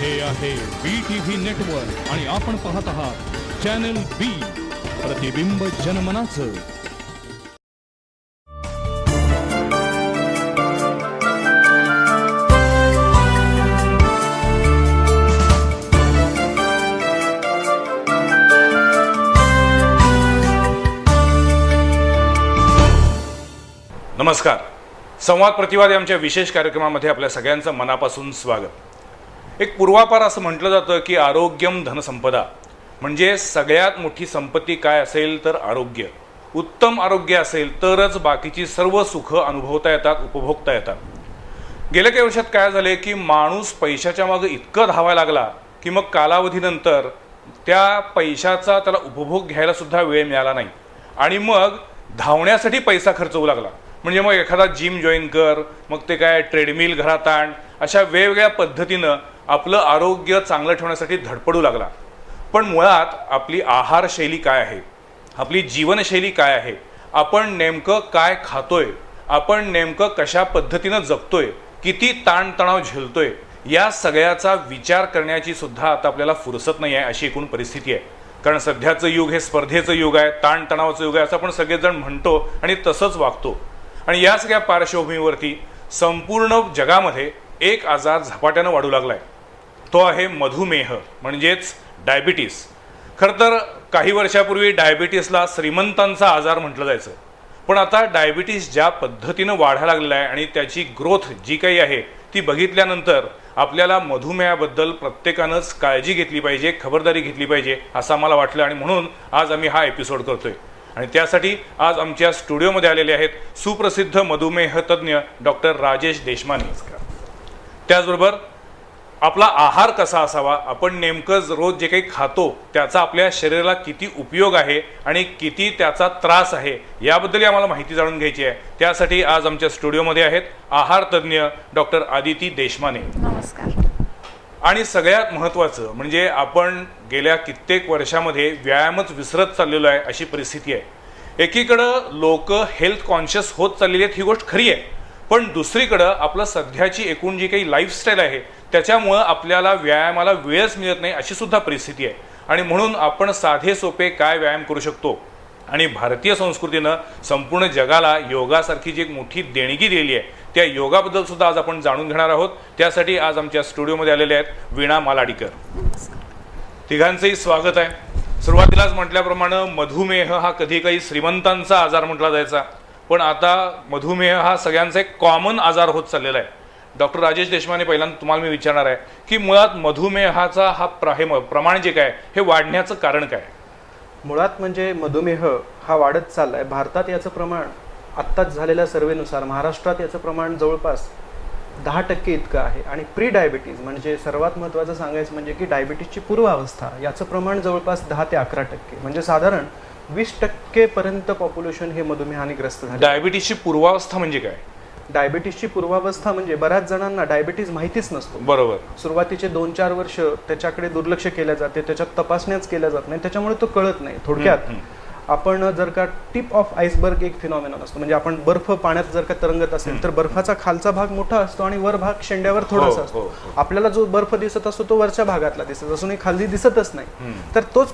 हे आहे BTV network आणि आपण पाहत आहात चॅनल बी, प्रतिबिंब जनमनाचं. नमस्कार. संवाद प्रतिवाद आमच्या विशेष कार्यक्रमामध्ये आपल्या सगळ्यांचं मनापासून स्वागत. एक पूर्वापार असं म्हटलं जातं की आरोग्यम धनसंपदा, म्हणजे सगळ्यात मोठी संपत्ती काय असेल तर आरोग्य. उत्तम आरोग्य असेल तरच बाकीची सर्व सुख अनुभवता येतात, उपभोगता येतात. गेल्या काही वर्षात काय झाले की माणूस पैशाच्या मागे इतकं धावायला लागला की मग कालावधीनंतर त्या पैशाचा त्याला उपभोग घ्यायला सुद्धा वेळ मिळाला नाही आणि मग धावण्यासाठी पैसा खर्च होऊ लागला. म्हणजे मग एखादा जिम जॉईन कर, मग ते काय ट्रेडमिल घरात आण, अशा वेगवेगळ्या पद्धतीनं आपलं आरोग्य चांगलं ठेवण्यासाठी धडपडू लागला. पण मुळात आपली आहारशैली काय आहे, आपली जीवनशैली काय आहे, आपण नेमकं काय खातोय, आपण नेमकं कशा पद्धतीनं जगतोय, किती ताणतणाव झेलतोय, या सगळ्याचा विचार करण्याची सुद्धा आता आपल्याला फुरसत नाही आहे, अशी एकूण परिस्थिती आहे. कारण सध्याचं युग हे स्पर्धेचं युग आहे, ताणतणावाचं युग आहे असं आपण सगळेजण म्हणतो आणि तसंच वागतो. आणि या सगळ्या पार्श्वभूमीवरती संपूर्ण जगामध्ये एक आजार झपाट्यानं वाढू लागला आहे. तो आहे मधुमेह, म्हणजेच डायबिटीस. खरं तर काही वर्षापूर्वी डायबिटीसला श्रीमंतांचा आजार म्हटलं जायचं, पण आता डायबिटीस ज्या पद्धतीनं वाढायला लागलेला आहे आणि त्याची ग्रोथ जी काही आहे ती बघितल्यानंतर आपल्याला मधुमेहाबद्दल प्रत्येकानंच काळजी घेतली पाहिजे, खबरदारी घेतली पाहिजे असं आम्हाला वाटलं आणि म्हणून आज आम्ही हा एपिसोड करतोय. आणि त्यासाठी आज आमच्या स्टुडिओमध्ये आलेले आहेत सुप्रसिद्ध मधुमेह तज्ज्ञ डॉक्टर राजेश देशमाने. त्याचबरोबर आपला आहार कसा असावा, आपण नेमकं रोज जे काही खातो त्याचा आपल्या शरीराला किती उपयोग आहे आणि किती त्याचा त्रास आहे याबद्दल आम्हाला माहिती जाणून घ्यायची आहे. त्यासाठी आज आमच्या स्टुडिओमध्ये आहेत आहार तज्ज्ञ डॉक्टर आदिती देशमाने. नमस्कार. आणि सगळ्यात महत्त्वाचं म्हणजे आपण गेल्या कित्येक वर्षामध्ये व्यायामच विसरत चाललेलो आहे अशी परिस्थिती आहे. एकीकडं लोक हेल्थ कॉन्शियस होत चाललेली आहेत, ही गोष्ट खरी आहे, पण दुसरीकडं आपलं सध्याची एकूण जी काही लाईफस्टाईल आहे त्याच्यामुळं आपल्याला व्यायामाला वेळच मिळत नाही अशी सुद्धा परिस्थिती आहे. आणि म्हणून आपण साधे सोपे काय व्यायाम करू शकतो, आणि भारतीय संस्कृतीनं संपूर्ण जगाला योगासारखी जी एक मोठी देणगी दिलेली आहे त्या योगाबद्दल सुद्धा आज आपण जाणून घेणार आहोत. त्यासाठी आज आमच्या स्टुडिओमध्ये आलेले आहेत वीणा मालाडीकर. तिघांचंही स्वागत आहे. सुरुवातीलाच म्हटल्याप्रमाणे मधुमेह हा कधी काही श्रीमंतांचा आजार म्हटला जायचा, पण आता मधुमेह हा सगळ्यांचा एक कॉमन आजार होत चाललेला आहे. डॉक्टर राजेश देशमाने, पहिल्यांदा तुम्हाला मी विचारणार आहे की मुळात मधुमेहाचा हा प्रमाण जे काय हे वाढण्याचं कारण काय? मुळात म्हणजे मधुमेह हा वाढत चाललाय. भारतात याचं प्रमाण आत्ताच झालेल्या सर्वेनुसार महाराष्ट्रात याचं प्रमाण जवळपास 10% इतकं आहे. आणि प्री डायबिटीज म्हणजे सर्वात महत्त्वाचं सांगायचं म्हणजे की डायबिटीजची पूर्वावस्था याचं प्रमाण जवळपास 10 ते 11%, म्हणजे साधारण 20% पर्यंत पॉप्युलेशन हे मधुमेहाने ग्रस्त झाले. डायबिटीजची पूर्वावस्था म्हणजे काय? डायबिटीजची पूर्वावस्था म्हणजे बऱ्याच जणांना डायबिटीज माहितीच नसतो. बरोबर. सुरुवातीचे 2-4 वर्ष त्याच्याकडे दुर्लक्ष केलं जाते, त्याच्यात तपासण्याच केल्या जात नाही, त्याच्यामुळे तो कळत नाही. थोडक्यात आपण जर का टिप ऑफ आईसबर्ग एक फिनॉमिनॉन असतो, म्हणजे आपण बर्फ पाण्यात जर का तरंगत असेल तर बर्फाचा खालचा भाग मोठा असतो आणि वर भाग शेंड्यावर थोडासा असतो. आपल्याला जो बर्फ दिसत असतो तो वरच्या भागातला दिसत असून खाली दिसतच नाही, तर तोच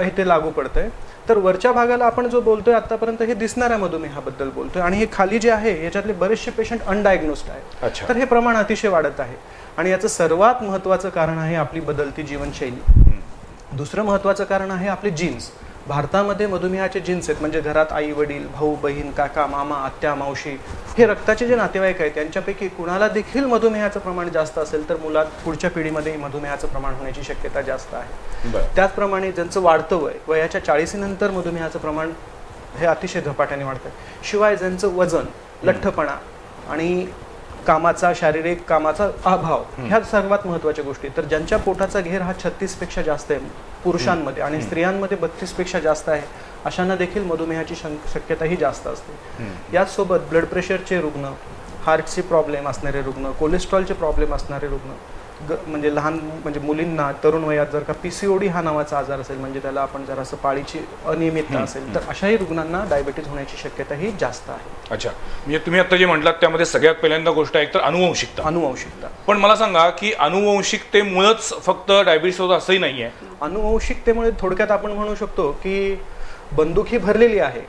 इथे लागू पडतंय. तर वरच्या भागाला आपण जो बोलतोय आतापर्यंत हे दिसणाऱ्या मधुमेहाबद्दल बोलतोय, आणि हे खाली जे आहे याच्यातले बरेचसे पेशंट अनडायग्नोस्ड आहेत. तर हे प्रमाण अतिशय वाढत आहे आणि याचं सर्वात महत्त्वाचं कारण आहे आपली बदलती जीवनशैली. दुसरं महत्त्वाचं कारण आहे आपले जीन्स. भारतामध्ये मधुमेहाचे जीन्स आहेत, म्हणजे घरात आई वडील, भाऊ बहीण, काका मामा, आत्या मावशी हे रक्ताचे जे नातेवाईक आहेत त्यांच्यापैकी कुणाला देखील मधुमेहाचं प्रमाण जास्त असेल तर मुलात पुढच्या पिढीमध्ये मधुमेहाचं प्रमाण होण्याची शक्यता जास्त आहे. त्याचप्रमाणे ज्यांचं वाढतं वयाच्या 40 नंतर मधुमेहाचं प्रमाण हे अतिशय झपाट्याने वाढतं. शिवाय ज्यांचं वजन, लठ्ठपणा आणि कामाचा, शारीरिक कामाचा अभाव ह्या सर्वात महत्त्वाच्या गोष्टी. तर ज्यांच्या पोटाचा घेर हा 36 पेक्षा जास्त आहे पुरुषांमध्ये आणि स्त्रियांमध्ये 32 पेक्षा जास्त आहे, अशांना देखील मधुमेहाची शक्यता ही जास्त असते. याचसोबत ब्लड प्रेशरचे रुग्ण, हार्टचे प्रॉब्लेम असणारे रुग्ण, कोलेस्ट्रॉलचे प्रॉब्लेम असणारे रुग्ण म्हणजे लहान म्हणजे मुलींना तरुण वयात जर का PCOD हा नावाचा आजार असेल, म्हणजे त्याला आपण जर असं पाळीची अनियमितता असेल, तर अशाही रुग्णांना डायबिटीज होण्याची शक्यता ही जास्त आहे. अच्छा, म्हणजे तुम्ही आता जे म्हटलात त्यामध्ये सगळ्यात पहिल्यांदा गोष्ट आहे तर अनुवंशिकता. पण मला सांगा की अनुवंशिकतेमुळेच फक्त डायबिटीस होतं असंही नाही आहे. अनुवंशिकतेमुळे थोडक्यात आपण म्हणू शकतो की बंदूक ही भरलेली आहे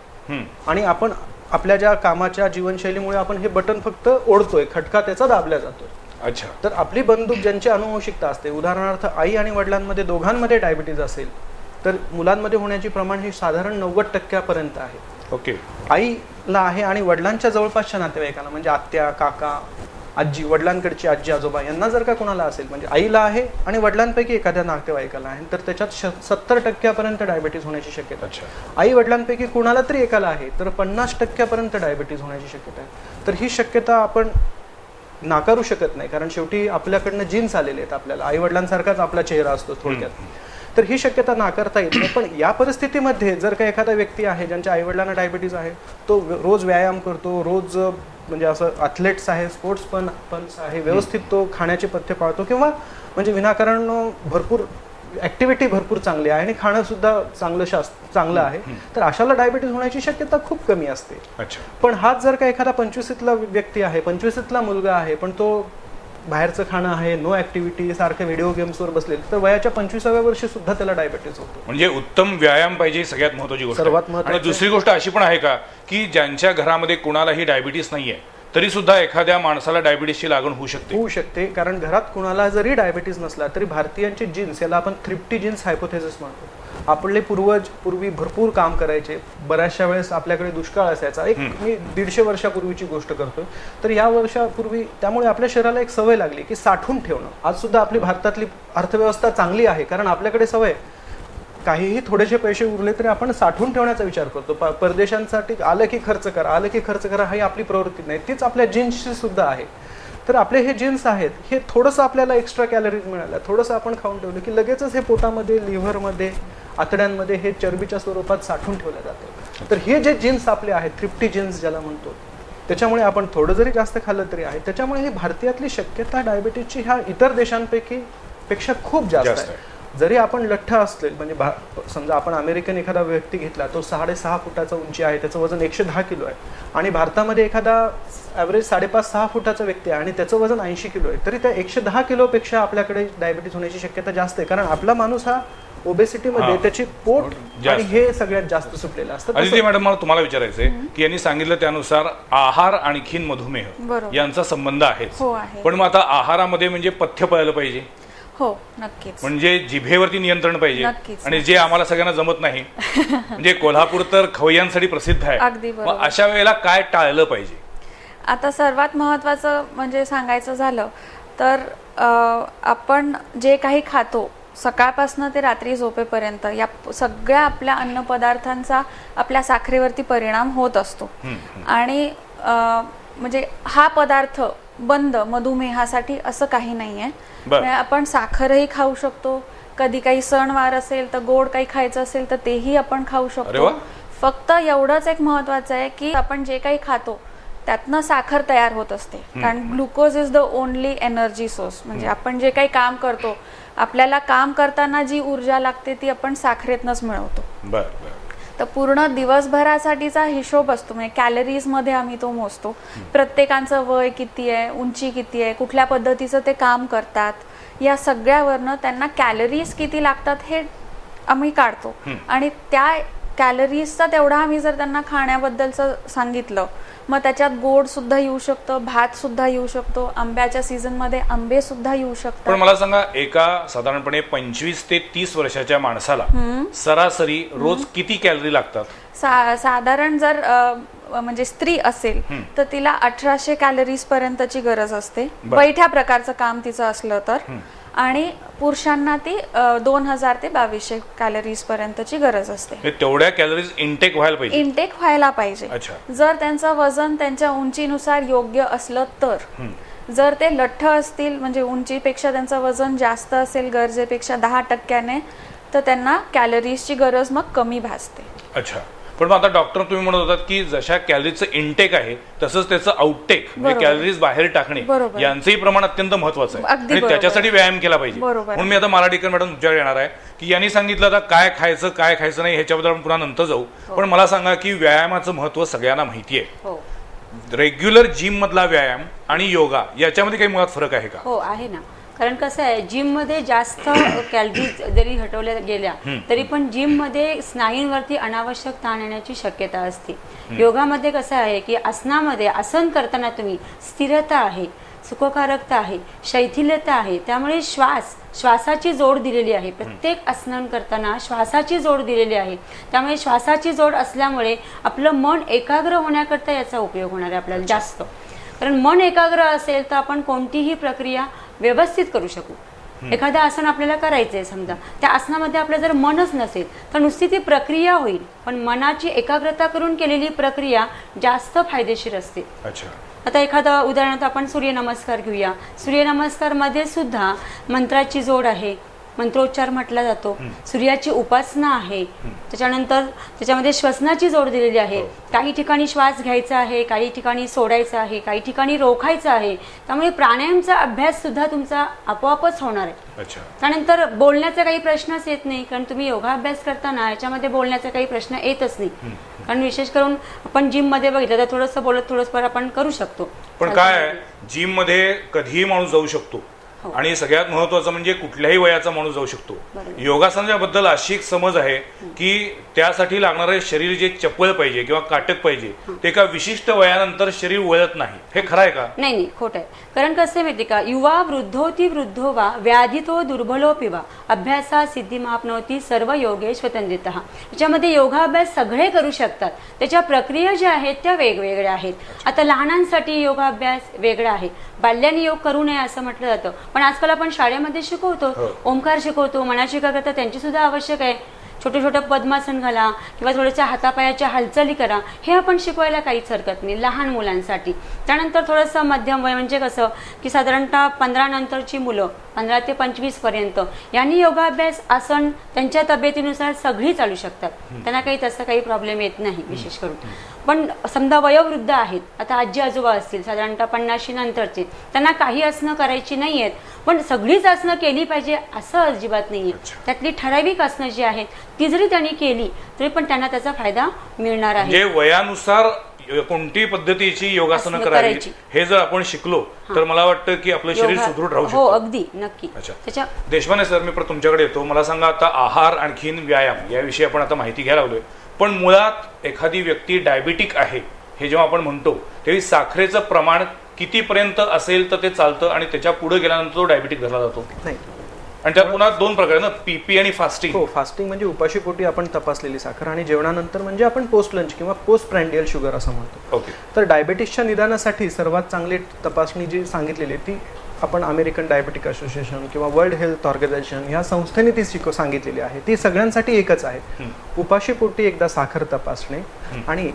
आणि आपण आपल्या ज्या कामाच्या जीवनशैलीमुळे आपण हे बटन फक्त ओढतोय, खटका त्याचा दाबला जातोय. अच्छा, तर आपली बंदूक ज्यांची अनुवंशिकता असते, उदाहरणार्थ आई आणि वडिलांमध्ये दोघांमध्ये डायबिटीज असेल, तर मुलांमध्ये होण्याचे प्रमाण हे साधारण 90% आहे. ओके. आईला आहे आणि वडिलांच्या जवळपासच्या नातेवाईकांना म्हणजे आत्या, काका, आजी, वडिलांकडची आजी आजोबा यांना जर का कोणाला असेल, म्हणजे आईला आहे आणि वडिलांपैकी एखाद्या नातेवाईकाला आहे, तर त्याच्यात 70% डायबिटीज होण्याची शक्यता आहे. आई वडिलांपैकी कुणाला तरी एकाला आहे तर 50% डायबिटीज होण्याची शक्यता आहे. तर ही शक्यता आपण नाकारू शकत नाही, कारण शेवटी आपल्याकडनं जीन्स आलेले आहेत. आपल्याला आई वडिलांसारखाच आपला चेहरा असतो थोडक्यात. तर ही शक्यता नाकारता येत नाही. पण या परिस्थितीमध्ये जर का एखादा व्यक्ती आहे ज्यांच्या आई वडिलांना डायबिटीज आहे, तो रोज व्यायाम करतो, रोज म्हणजे असं ॲथलेट्स आहे, स्पोर्ट्स पण आहे, व्यवस्थित तो खाण्याचे पथ्य पाळतो, किंवा म्हणजे विनाकारण भरपूर ऍक्टिव्हिटी भरपूर चांगली आहे आणि खाणं सुद्धा चांगलं आहे, तर अशाला डायबिटीज होण्याची शक्यता खूप कमी असते. पण हाच जर का एखादा 25ला व्यक्ती आहे, 25ला मुलगा आहे, पण तो बाहेरचं खाणं आहे, नो ऍक्टिव्हिटी, सारखं व्हिडिओ गेम्सवर बसलेले, तर वयाच्या 25व्या वर्षी सुद्धा त्याला डायबिटीज होतो. म्हणजे उत्तम व्यायाम पाहिजे, सगळ्यात महत्त्वाची गोष्ट. सर्वात महत्त्वाची. आणि दुसरी गोष्ट अशी पण आहे का की ज्यांच्या घरामध्ये कोणालाही डायबिटीस नाहीये तरी सुद्धा एखाद्या माणसाला डायबिटीसची लागण होऊ शकते. कारण घरात कुणाला जरी डायबिटीज नसला तरी भारतीयांचे जीन्स, याला आपण थ्रिप्टी जीन्स हायपोथेसिस म्हणतो, आपले पूर्वज पूर्वी भरपूर काम करायचे, बऱ्याचशा वेळेस आपल्याकडे दुष्काळ असायचा. एक मी 150 वर्षापूर्वीची गोष्ट करतोय, तर या वर्षापूर्वी त्यामुळे आपल्या शरीराला एक सवय लागली की साठवून ठेवणं. आज सुद्धा आपली भारतातली अर्थव्यवस्था चांगली आहे कारण आपल्याकडे सवय, काहीही थोडेसे पैसे उरले तरी आपण साठवून ठेवण्याचा विचार करतो. परदेशांसाठी आलं की खर्च करा ही आपली प्रवृत्ती नाही, तीच आपल्या जीन्सची सुद्धा आहे. तर आपले हे जीन्स आहेत, हे थोडंसं आपल्याला एक्स्ट्रा कॅलरीज मिळाल्या, थोडंसं आपण खाऊन ठेवलं की लगेचच हे पोटामध्ये, लिव्हरमध्ये, आतड्यांमध्ये हे चरबीच्या स्वरूपात साठवून ठेवलं जातं. तर हे जे जीन्स आपले आहेत, थ्रिप्टी जीन्स ज्याला म्हणतो, त्याच्यामुळे आपण थोडं जरी जास्त खाल्लं तरी आहे. त्याच्यामुळे ही भारतीयातली शक्यता डायबिटीजची ह्या इतर देशांपेक्षा खूप जास्त आहे. जरी आपण लठ्ठ असले, म्हणजे समजा आपण अमेरिकन एखादा व्यक्ती घेतला, तो 6.5 फुटाचा उंची आहे, त्याचं वजन 110 किलो आहे, आणि भारतामध्ये एखादा ॲव्हरेज 5.5-6 फुटाचा व्यक्ती आहे आणि त्याचं वजन 80 किलो आहे, तरी त्या 110 किलोपेक्षा आपल्याकडे डायबिटीज होण्याची शक्यता जास्त आहे. कारण आपला माणूस हा ओबेसिटीमध्ये त्याची पोट आणि हे सगळ्यात जास्त सुटलेलं असतं. अदिती मॅडम, मला तुम्हाला विचारायचंय की यांनी सांगितलं त्यानुसार आहार आणखीन मधुमेह यांचा संबंध आहे, पण मग आता आहारामध्ये म्हणजे पथ्य पाळलं पाहिजे. हो, नक्कीच. म्हणजे जिभेवरती नियंत्रण पाहिजे, आणि जे आम्हाला सगळ्यांना जमत नाही, म्हणजे कोल्हापूर तर खवय्यांसाठी प्रसिद्ध आहे, मग अशा वेळेला काय टाळलं पाहिजे? आता सर्वात महत्त्वाचं म्हणजे सांगायचं झालं तर आपण जे काही खातो सकाळपासून ते रात्री झोपेपर्यंत, या सगळ्या आपल्या अन्नपदार्थांचा आपल्या साखरेवरती परिणाम होत असतो. आणि म्हणजे हा पदार्थ बंद मधुमेहासाठी असं काही नाही आहे. आपण साखरही खाऊ शकतो, कधी काही सणवार असेल तर गोड काही खायचं असेल तर तेही आपण खाऊ शकतो. फक्त एवढंच एक महत्वाचं आहे की आपण जे काही खातो त्यातनं साखर तयार होत असते, कारण glucose is the only energy source. म्हणजे आपण जे काही काम करतो, आपल्याला काम करताना जी ऊर्जा लागते ती आपण साखरेतनंच मिळवतो. तर पूर्ण दिवसभरासाठीचा हिशोब असतो, म्हणजे कॅलरीजमध्ये आम्ही तो मोजतो. प्रत्येकाचं वय किती आहे, उंची किती आहे, कुठल्या पद्धतीचं ते काम करतात, या सगळ्यावरनं त्यांना कॅलरीज किती लागतात हे आम्ही काढतो. आणि त्या कॅलरीजचा तेवढा आम्ही जर त्यांना खाण्याबद्दलचं सांगितलं, मग त्याच्यात गोड सुद्धा येऊ शकतं, भात सुद्धा येऊ शकतो, आंब्याच्या सीझनमध्ये आंबे सुद्धा येऊ शकतात. पण मला सांगा, एका साधारणपणे 25 ते 30 वर्षाच्या माणसाला सरासरी रोज किती कॅलरी लागतात? साधारण जर म्हणजे स्त्री असेल तर तिला 1800 कॅलरीज पर्यंतची गरज असते, बैठ्या प्रकारचं काम तिचं असलं तर. आणि पुरुषांना ती 2000 ते 2200 कॅलरीज पर्यंतची गरज असते. तेवढ्या कॅलरीज इंटेक व्हायला पाहिजे. जर त्यांचं वजन त्यांच्या उंचीनुसार योग्य असलं तर. जर ते लठ्ठ असतील, म्हणजे उंचीपेक्षा त्यांचं वजन जास्त असेल गरजेपेक्षा 10%, तर त्यांना कॅलरीजची गरज मग कमी भासते. अच्छा, पण मग आता डॉक्टर तुम्ही म्हणत होतात की जशा कॅलरीजचं इनटेक आहे तसंच त्याचं आउटटेक म्हणजे कॅलरीज बाहेर टाकणे बरोबर. यांचंही प्रमाण अत्यंत महत्वाचं आहे अगदी आणि बरोबर. त्याच्यासाठी व्यायाम केला पाहिजे. बरोबर. म्हणून मी आता मालाडीकर मॅडम तुमच्याकडे येणार आहे की यांनी सांगितलं आता काय खायचं काय खायचं नाही ह्याच्याबद्दल आपण पुन्हा नंतर जाऊ. पण मला सांगा की व्यायामाचं महत्व सगळ्यांना माहिती आहे. हो रेग्युलर जिम मधला व्यायाम आणि योगा याच्यामध्ये काही मुळात फरक आहे का? हो आहे ना. कारण कसं आहे, जिममध्ये जास्त कॅलरीज जरी हटवल्या गेल्या तरी पण जिममध्ये स्नायूंवरती अनावश्यक ताण येण्याची शक्यता असते. योगामध्ये कसं आहे की आसनामध्ये आसन करताना तुम्ही स्थिरता आहे, सुखकारकता आहे, शैथिल्यता आहे, त्यामुळे श्वासाची जोड दिलेली आहे. प्रत्येक आसन करताना श्वासाची जोड दिलेली आहे. त्यामुळे श्वासाची जोड असल्यामुळे आपलं मन एकाग्र होण्याकरता याचा उपयोग होणार आहे आपल्याला जास्त. कारण मन एकाग्र असेल तर आपण कोणतीही प्रक्रिया व्यवस्थित करू शकू. एखादं आसन आपल्याला करायचं आहे, समजा त्या आसनामध्ये आपलं जर मनच नसेल तर नुसती ती प्रक्रिया होईल, पण मनाची एकाग्रता करून केलेली प्रक्रिया जास्त फायदेशीर असते. अच्छा. आता एखादं उदाहरणार्थ आपण सूर्यनमस्कार घेऊया. सूर्यनमस्कार मध्ये सुद्धा मंत्राची जोड आहे, मंत्रोच्चार म्हटला जातो, सूर्याची उपासना आहे, त्याच्यानंतर त्याच्यामध्ये श्वसनाची जोड दिलेली आहे. काही ठिकाणी श्वास घ्यायचा आहे, काही ठिकाणी सोडायचा आहे, काही ठिकाणी रोखायचा आहे. त्यामुळे प्राणायामचा अभ्यास सुद्धा तुमचा आपोआपच होणार आहे. अच्छा. त्यानंतर बोलण्याचा काही प्रश्नच येत नाही, कारण तुम्ही योगाभ्यास करताना याच्यामध्ये बोलण्याचा काही प्रश्न येतच नाही. कारण विशेष करून आपण जिम मध्ये बघितलं तर थोडंसं बोलत थोडंसं आपण करू शकतो. पण काय जिम मध्ये कधीही माणूस जाऊ शकतो आणि सगळ्यात महत्वाचं म्हणजे कुठल्याही वयाचा माणूस जाऊ शकतो. योगासनाबद्दल अशी एक समज आहे की त्यासाठी लागणारे शरीर जे चपळ पाहिजे किंवा काटक पाहिजे ते एका विशिष्ट वयानंतर शरीर वळत नाही. हे खरं आहे का? नाही, खोट आहे. कारण कसं आहे माहिती का, युवा वृद्धोती वृद्धो वा व्याधितो दुर्बलोपि वा अभ्यासा सिद्धिमाप्नोती सर्व योगेश वतन्दितः. याच्यामध्ये योगाभ्यास सगळे करू शकतात. त्याच्या प्रक्रिया ज्या आहेत त्या वेगवेगळ्या आहेत. आता लहानांसाठी योगाभ्यास वेगळा आहे. बाल्याने योग करू नये असं म्हटलं जातं, पण आजकाल आपण शाळेमध्ये शिकवतो, ओंकार शिकवतो, मनाची एकाग्रता त्यांची सुद्धा आवश्यक आहे. छोटे छोटे पद्मासन घाला किंवा थोड्याशा हातापायाच्या हालचाली करा, हे आपण शिकवायला काहीच हरकत नाही लहान मुलांसाठी. त्यानंतर थोडंसं मध्यम वय म्हणजे कसं की साधारणतः 15 नंतरची मुलं 15 ते 25 पर्यंत यांनी योगाभ्यास आसन त्यांच्या तब्येतीनुसार सगळी चालू शकतात. त्यांना काही तसं काही प्रॉब्लेम येत नाही विशेष करून. पण समजा वयोवृद्ध आहेत, आता आजी आजोबा असतील साधारणतः 50 नंतरचे, त्यांना काही आसनं करायची नाही आहेत, पण सगळीच आसनं केली पाहिजे असं अजिबात नाहीये. त्यातली ठराविक आसनं जी आहेत ती जरी त्यांनी केली तरी पण त्यांना त्याचा फायदा मिळणार आहे. म्हणजे वयानुसार कोणती पद्धतीची योगासनं करायची हे जर आपण शिकलो तर मला वाटतं की आपलं शरीर सुदृढ राहू शकतं. हो, अगदी नक्की. अच्छा. देशपांडे सर, मी परत तुमच्याकडे येतो. मला सांगा, आता आहार आणखीन व्यायाम याविषयी आपण आता माहिती घ्यायला लागलोय, पण मुळात एखादी व्यक्ती डायबिटिक आहे हे जेव्हा आपण म्हणतो तेव्हा साखरेचं प्रमाण कितीपर्यंत असेल तर ते चालतं आणि त्याच्या पुढे गेल्यानंतर तो डायबिटिक धरला जातो? नाही. आणि त्यात पुन्हा दोन प्रकार ना, पीपी आणि फास्टिंग. हो, फास्टिंग म्हणजे उपाशीपोटी आपण तपासलेली साखर आणि जेवणानंतर म्हणजे आपण पोस्ट लंच किंवा पोस्ट प्रँडियल शुगर असं म्हणतो. ओके. तर डायबिटीसच्या निदानासाठी सर्वात चांगली तपासणी जी सांगितलेली ती आपण अमेरिकन डायबेटिक असोसिएशन किंवा वर्ल्ड हेल्थ ऑर्गनायझेशन ह्या संस्थेने ती सांगितलेली आहे. ती सगळ्यांसाठी एकच आहे. उपाशीपोटी एकदा साखर तपासणे आणि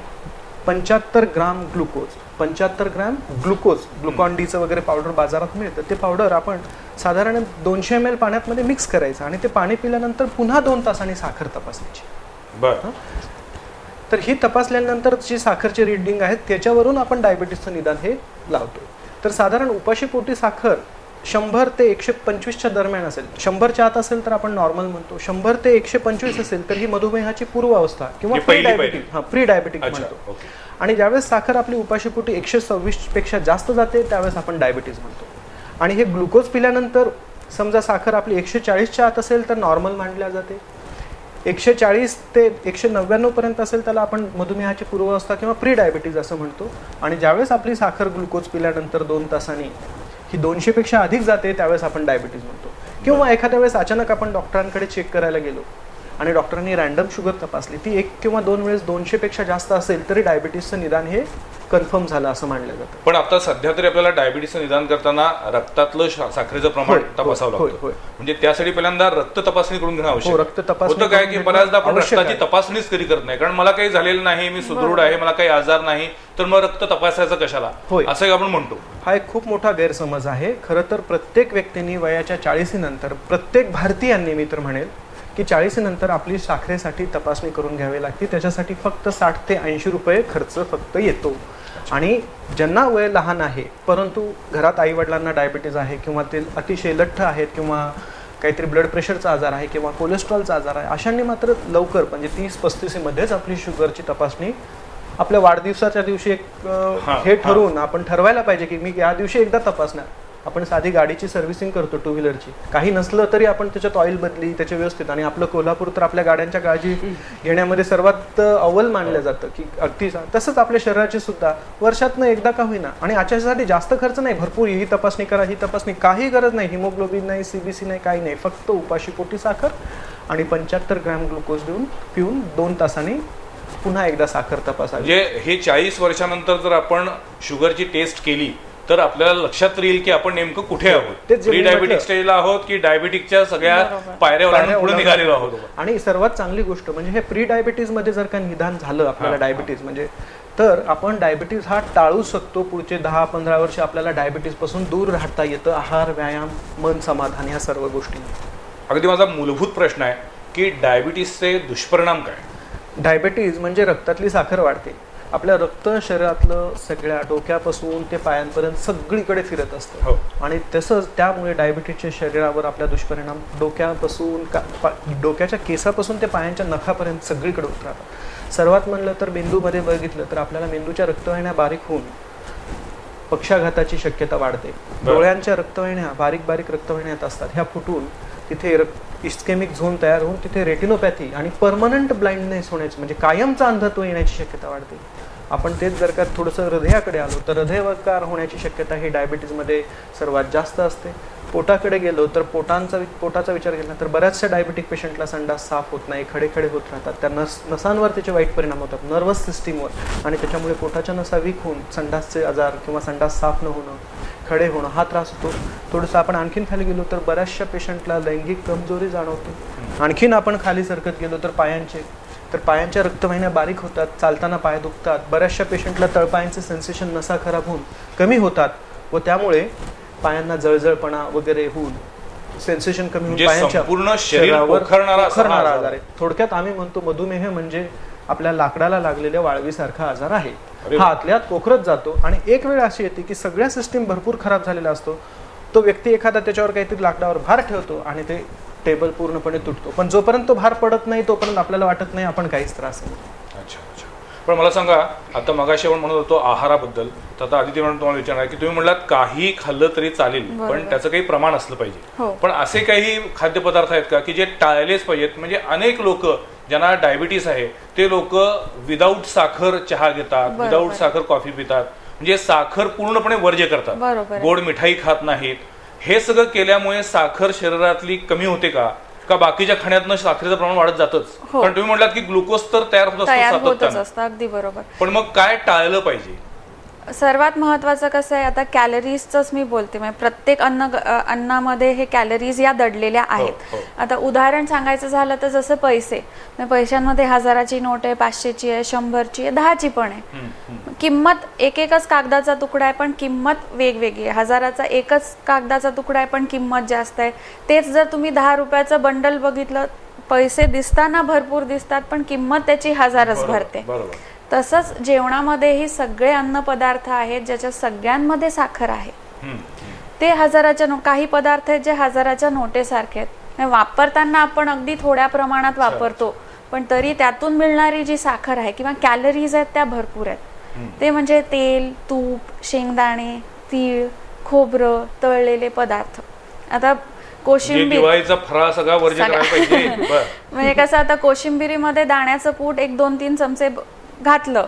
75 ग्राम ग्लुकोज, 75 ग्रॅम ग्लुकॉन डीचं वगैरे पावडर बाजारात मिळतं. ते पावडर आपण साधारण 200 ml पाण्यामध्ये मिक्स करायचं आणि ते पाणी पिल्यानंतर पुन्हा 2 तासांनी साखर तपासायची. बरं. तर ही तपासल्यानंतर जी साखरची रीडिंग आहेत त्याच्यावरून आपण डायबिटीसचं निदान हे लावतो. तर साधारण उपाशीपोटी साखर 100 ते 125च्या दरम्यान असेल. 100च्या आत असेल तर आपण नॉर्मल म्हणतो. 100 ते 125 असेल तर ही मधुमेहाची पूर्व अवस्था किंवा प्री डायबिटिक म्हणतो. आणि ज्यावेळेस साखर आपली उपाशीपोटी 126 पेक्षा जास्त जाते त्यावेळेस आपण डायबिटीज म्हणतो. आणि हे ग्लुकोज पिल्यानंतर समजा साखर आपली 140च्या आत असेल तर नॉर्मल मानल्या जाते. 140 ते 199 पर्यंत असेल त्याला आपण मधुमेहाची पूर्वावस्था किंवा प्री डायबिटीज असं म्हणतो. आणि ज्यावेळेस आपली साखर ग्लुकोज पिल्यानंतर 2 तासांनी ही 200 पेक्षा अधिक जाते त्यावेळेस आपण डायबिटीज म्हणतो. किंवा एखाद्या वेळेस अचानक आपण डॉक्टरांकडे चेक करायला गेलो आणि डॉक्टरांनी रँडम शुगर तपासली, ती 1 किंवा 2 वेळेस 200 पेक्षा जास्त असेल तरी डायबिटीसचं निदान हे कन्फर्म झालं असं मानलं जातं. पण आता सध्या तरी आपल्याला डायबिटीसचं निदान करताना रक्तातलं साखरेचं प्रमाण तपासावं लागतं. म्हणजे त्यासाठी पहिल्यांदा रक्त तपासणी करून घेणं आवश्यक. रक्त तपासणी होतं काय की बऱ्याचदा आपण रक्ताची तपासणीच कधी करत नाही, कारण मला काही झालेलं नाही, मी सुदृढ आहे, मला काही आजार नाही, तर मग रक्त तपासायचं कशाला असं आपण म्हणतो. हा एक खूप मोठा गैरसमज आहे. खरं तर प्रत्येक व्यक्तीने वयाच्या 40 नंतर, प्रत्येक भारतीयांनी मी तर म्हणेल की 40 नंतर आपली साखरेसाठी तपासणी करून घ्यावी लागते. त्याच्यासाठी फक्त 60 ते 80 रुपये खर्च फक्त येतो. आणि ज्यांना वय लहान आहे परंतु घरात आईवडिलांना डायबिटीज आहे किंवा ते अतिशय लठ्ठ आहेत किंवा काहीतरी ब्लड प्रेशरचा आजार आहे किंवा कोलेस्ट्रॉलचा आजार आहे, अशांनी मात्र लवकर म्हणजे 30-35 मध्येच आपली शुगरची तपासणी आपल्या वाढदिवसाच्या दिवशी एक हे ठरवून आपण ठरवायला पाहिजे की मी या दिवशी एकदा तपासणार. आपण साधी गाडीची सर्व्हिसिंग करतो, टू व्हीलरची, काही नसलं तरी आपण त्याच्यात ऑइल बदली त्याचे व्यवस्थित. आणि आपलं कोल्हापूर तर आपल्या गाड्यांच्या काळजी घेण्यामध्ये सर्वात अव्वल मानलं जातं की अगदी तसंच आपल्या शरीराची सुद्धा वर्षातनं एकदा का होईना. आणि याच्यासाठी जास्त खर्च नाही, भरपूर ही तपासणी करा, ही तपासणी, काही गरज नाही. हिमोग्लोबिन नाही, CBC नाही, काही नाही. फक्त उपाशी पोटी साखर आणि 75 ग्रॅम ग्लुकोज पिऊन 2 तासांनी पुन्हा एकदा साखर तपासा. म्हणजे हे 40 वर्षानंतर जर आपण शुगरची टेस्ट केली तर आपल्याला लक्षात येईल की आपण नेमकं कुठे आहोत. तेच जे प्री मी डायबिटिक म्हटलं. स्टेजला आहोत की डायबिटिकच्या सगळ्या पायऱ्या ओलांडून पुढे निघालेलो आहोत. आणि सर्वात चांगली गोष्ट म्हणजे हे प्री डायबिटीज मध्ये जर का निदान झालं आपल्याला डायबिटीज म्हणजे, तर आपण डायबिटीज हा टाळू शकतो. पुढचे 10-15 वर्ष आपल्याला डायबिटीज पासून दूर राहता येतं. आहार, व्यायाम, मन समाधान, ह्या सर्व गोष्टी. अगदी माझा मूलभूत प्रश्न आहे की डायबिटीसचे दुष्परिणाम काय? डायबिटीज म्हणजे रक्तातली साखर वाढते. आपल्या रक्त शरीरातलं सगळ्या डोक्यापासून ते पायांपर्यंत सगळीकडे फिरत असतं. आणि तसंच त्यामुळे डायबिटीजच्या शरीरावर आपल्या दुष्परिणाम डोक्यापासून डोक्याच्या केसापासून ते पायांच्या नखापर्यंत सगळीकडे होत राहतात. सर्वात म्हणलं तर मेंदूमध्ये बघितलं तर आपल्याला मेंदूच्या रक्तवाहिन्या बारीक होऊन पक्षाघाताची शक्यता वाढते. डोळ्यांच्या रक्तवाहिन्या बारीक बारीक रक्तवाहिन्यात असतात, ह्या फुटून तिथे इस्केमिक झोन तयार होऊन तिथे रेटिनोपॅथी आणि परमनंट ब्लाइंडनेस होण्याची म्हणजे कायमचा अंधत्व येण्याची शक्यता वाढते. आपण तेच जर का थोडंसं हृदयाकडे आलो तर हृदयविकार होण्याची शक्यता ही डायबिटीजमध्ये सर्वात जास्त असते. पोटाकडे गेलो तर पोटाचा विचार केला तर बऱ्याचशा डायबिटिक पेशंटला संडास साफ होत नाही, खडे होत राहतात. त्या नसांवर त्याचे वाईट परिणाम होतात, नर्वस सिस्टीमवर. आणि त्याच्यामुळे पोटाच्या नसा वीक होऊन संडासचे आजार किंवा संडास साफ न होणं, खडे होणं हा त्रास होतो. थोडंसं आपण आणखीन खाली गेलो तर बऱ्याचशा पेशंटला लैंगिक कमजोरी जाणवते. आणखीन आपण खाली सरकत गेलो तर पायांच्या रक्तवाहिन्या बारीक होतात, चालताना पाय दुखतात. बऱ्याचशा पेशंटला तळपायांचे सेन्सेशन नसा खराब होऊन कमी होतात व त्यामुळे पायांना जळजळपणा वगैरे होऊन सेन्सेशन कमी होऊन पायांच्या पूर्ण शरीरावर पोखरणारा आजार आहे. थोडक्यात आम्ही म्हणतो मधुमेह म्हणजे आपल्या लाकडाला लागलेल्या वाळवीसारखा आजार आहे. हा आतल्यात पोखरत जातो आणि एक वेळ अशी येते की सगळ्या सिस्टीम भरपूर खराब झालेला असतो. तो व्यक्ती एखादा त्याच्यावर काहीतरी लाकडावर भार ठेवतो आणि ते टेबल पूर्णपणे तुटतो. पण जोपर्यंत तो भार पडत नाही तोपर्यंत आपल्याला वाटत नाही आपण काहीच त्रास नाही. अच्छा. पण मला सांगा, आता मगाशी आपण म्हणत होतो आहाराबद्दल, तर आता आदिती म्हणून तुम्हाला विचारणार की तुम्ही म्हणलात काही खाल्लं तरी चालेल पण त्याचं काही प्रमाण असलं पाहिजे. पण असे काही खाद्यपदार्थ आहेत का की जे टाळलेच पाहिजेत? म्हणजे अनेक लोक ज्यांना डायबिटीस आहे ते लोक विदाऊट साखर चहा घेतात, विदाऊट साखर कॉफी पितात, म्हणजे साखर पूर्णपणे वर्ज्य करतात, गोड मिठाई खात नाहीत. हे सगळं केल्यामुळे साखर शरीरातली कमी होते का बाकीच्या खाण्यातनं साखरेचं प्रमाण वाढत जातच? पण तुम्ही म्हटलात की ग्लुकोज तर तयार होत असतं. अगदी बरोबर. पण मग काय टाळलं पाहिजे? सर्वात महत्त्वाचं कसं आहे, आता कॅलरीजच मी बोलते, म्हणजे प्रत्येक अन्नामध्ये हे कॅलरीज या दडलेल्या आहेत. आता उदाहरण सांगायचं झालं तर जसं पैशांमध्ये 1000ची नोट आहे, 500ची आहे, 100ची आहे, 10ची पण आहे. किंमत एकच कागदाचा तुकडा आहे पण किंमत वेगवेगळी आहे. 1000चा एकच कागदाचा तुकडा आहे पण किंमत जास्त आहे. तेच जर तुम्ही 10 रुपयाचं बंडल बघितलं, पैसे दिसताना भरपूर दिसतात पण किंमत त्याची 1000च भरते. तसंच जेवणामध्येही सगळे अन्नपदार्थ आहेत ज्याच्या सगळ्यांमध्ये साखर आहे. ते 1000च्या काही पदार्थ आहेत जे 1000च्या नोटेसारखे आहेत. वापरताना आपण अगदी थोड्या प्रमाणात वापरतो पण तरी त्यातून मिळणारी जी साखर आहे किंवा कॅलरीज आहेत त्या भरपूर आहेत. ते म्हणजे तेल, तूप, शेंगदाणे, तीळ, खोबरं, तळलेले पदार्थ. आता कोशिंबीर म्हणजे कसं, आता कोशिंबिरीमध्ये दाण्याचं कूट 1-2-3 चमचे घातलं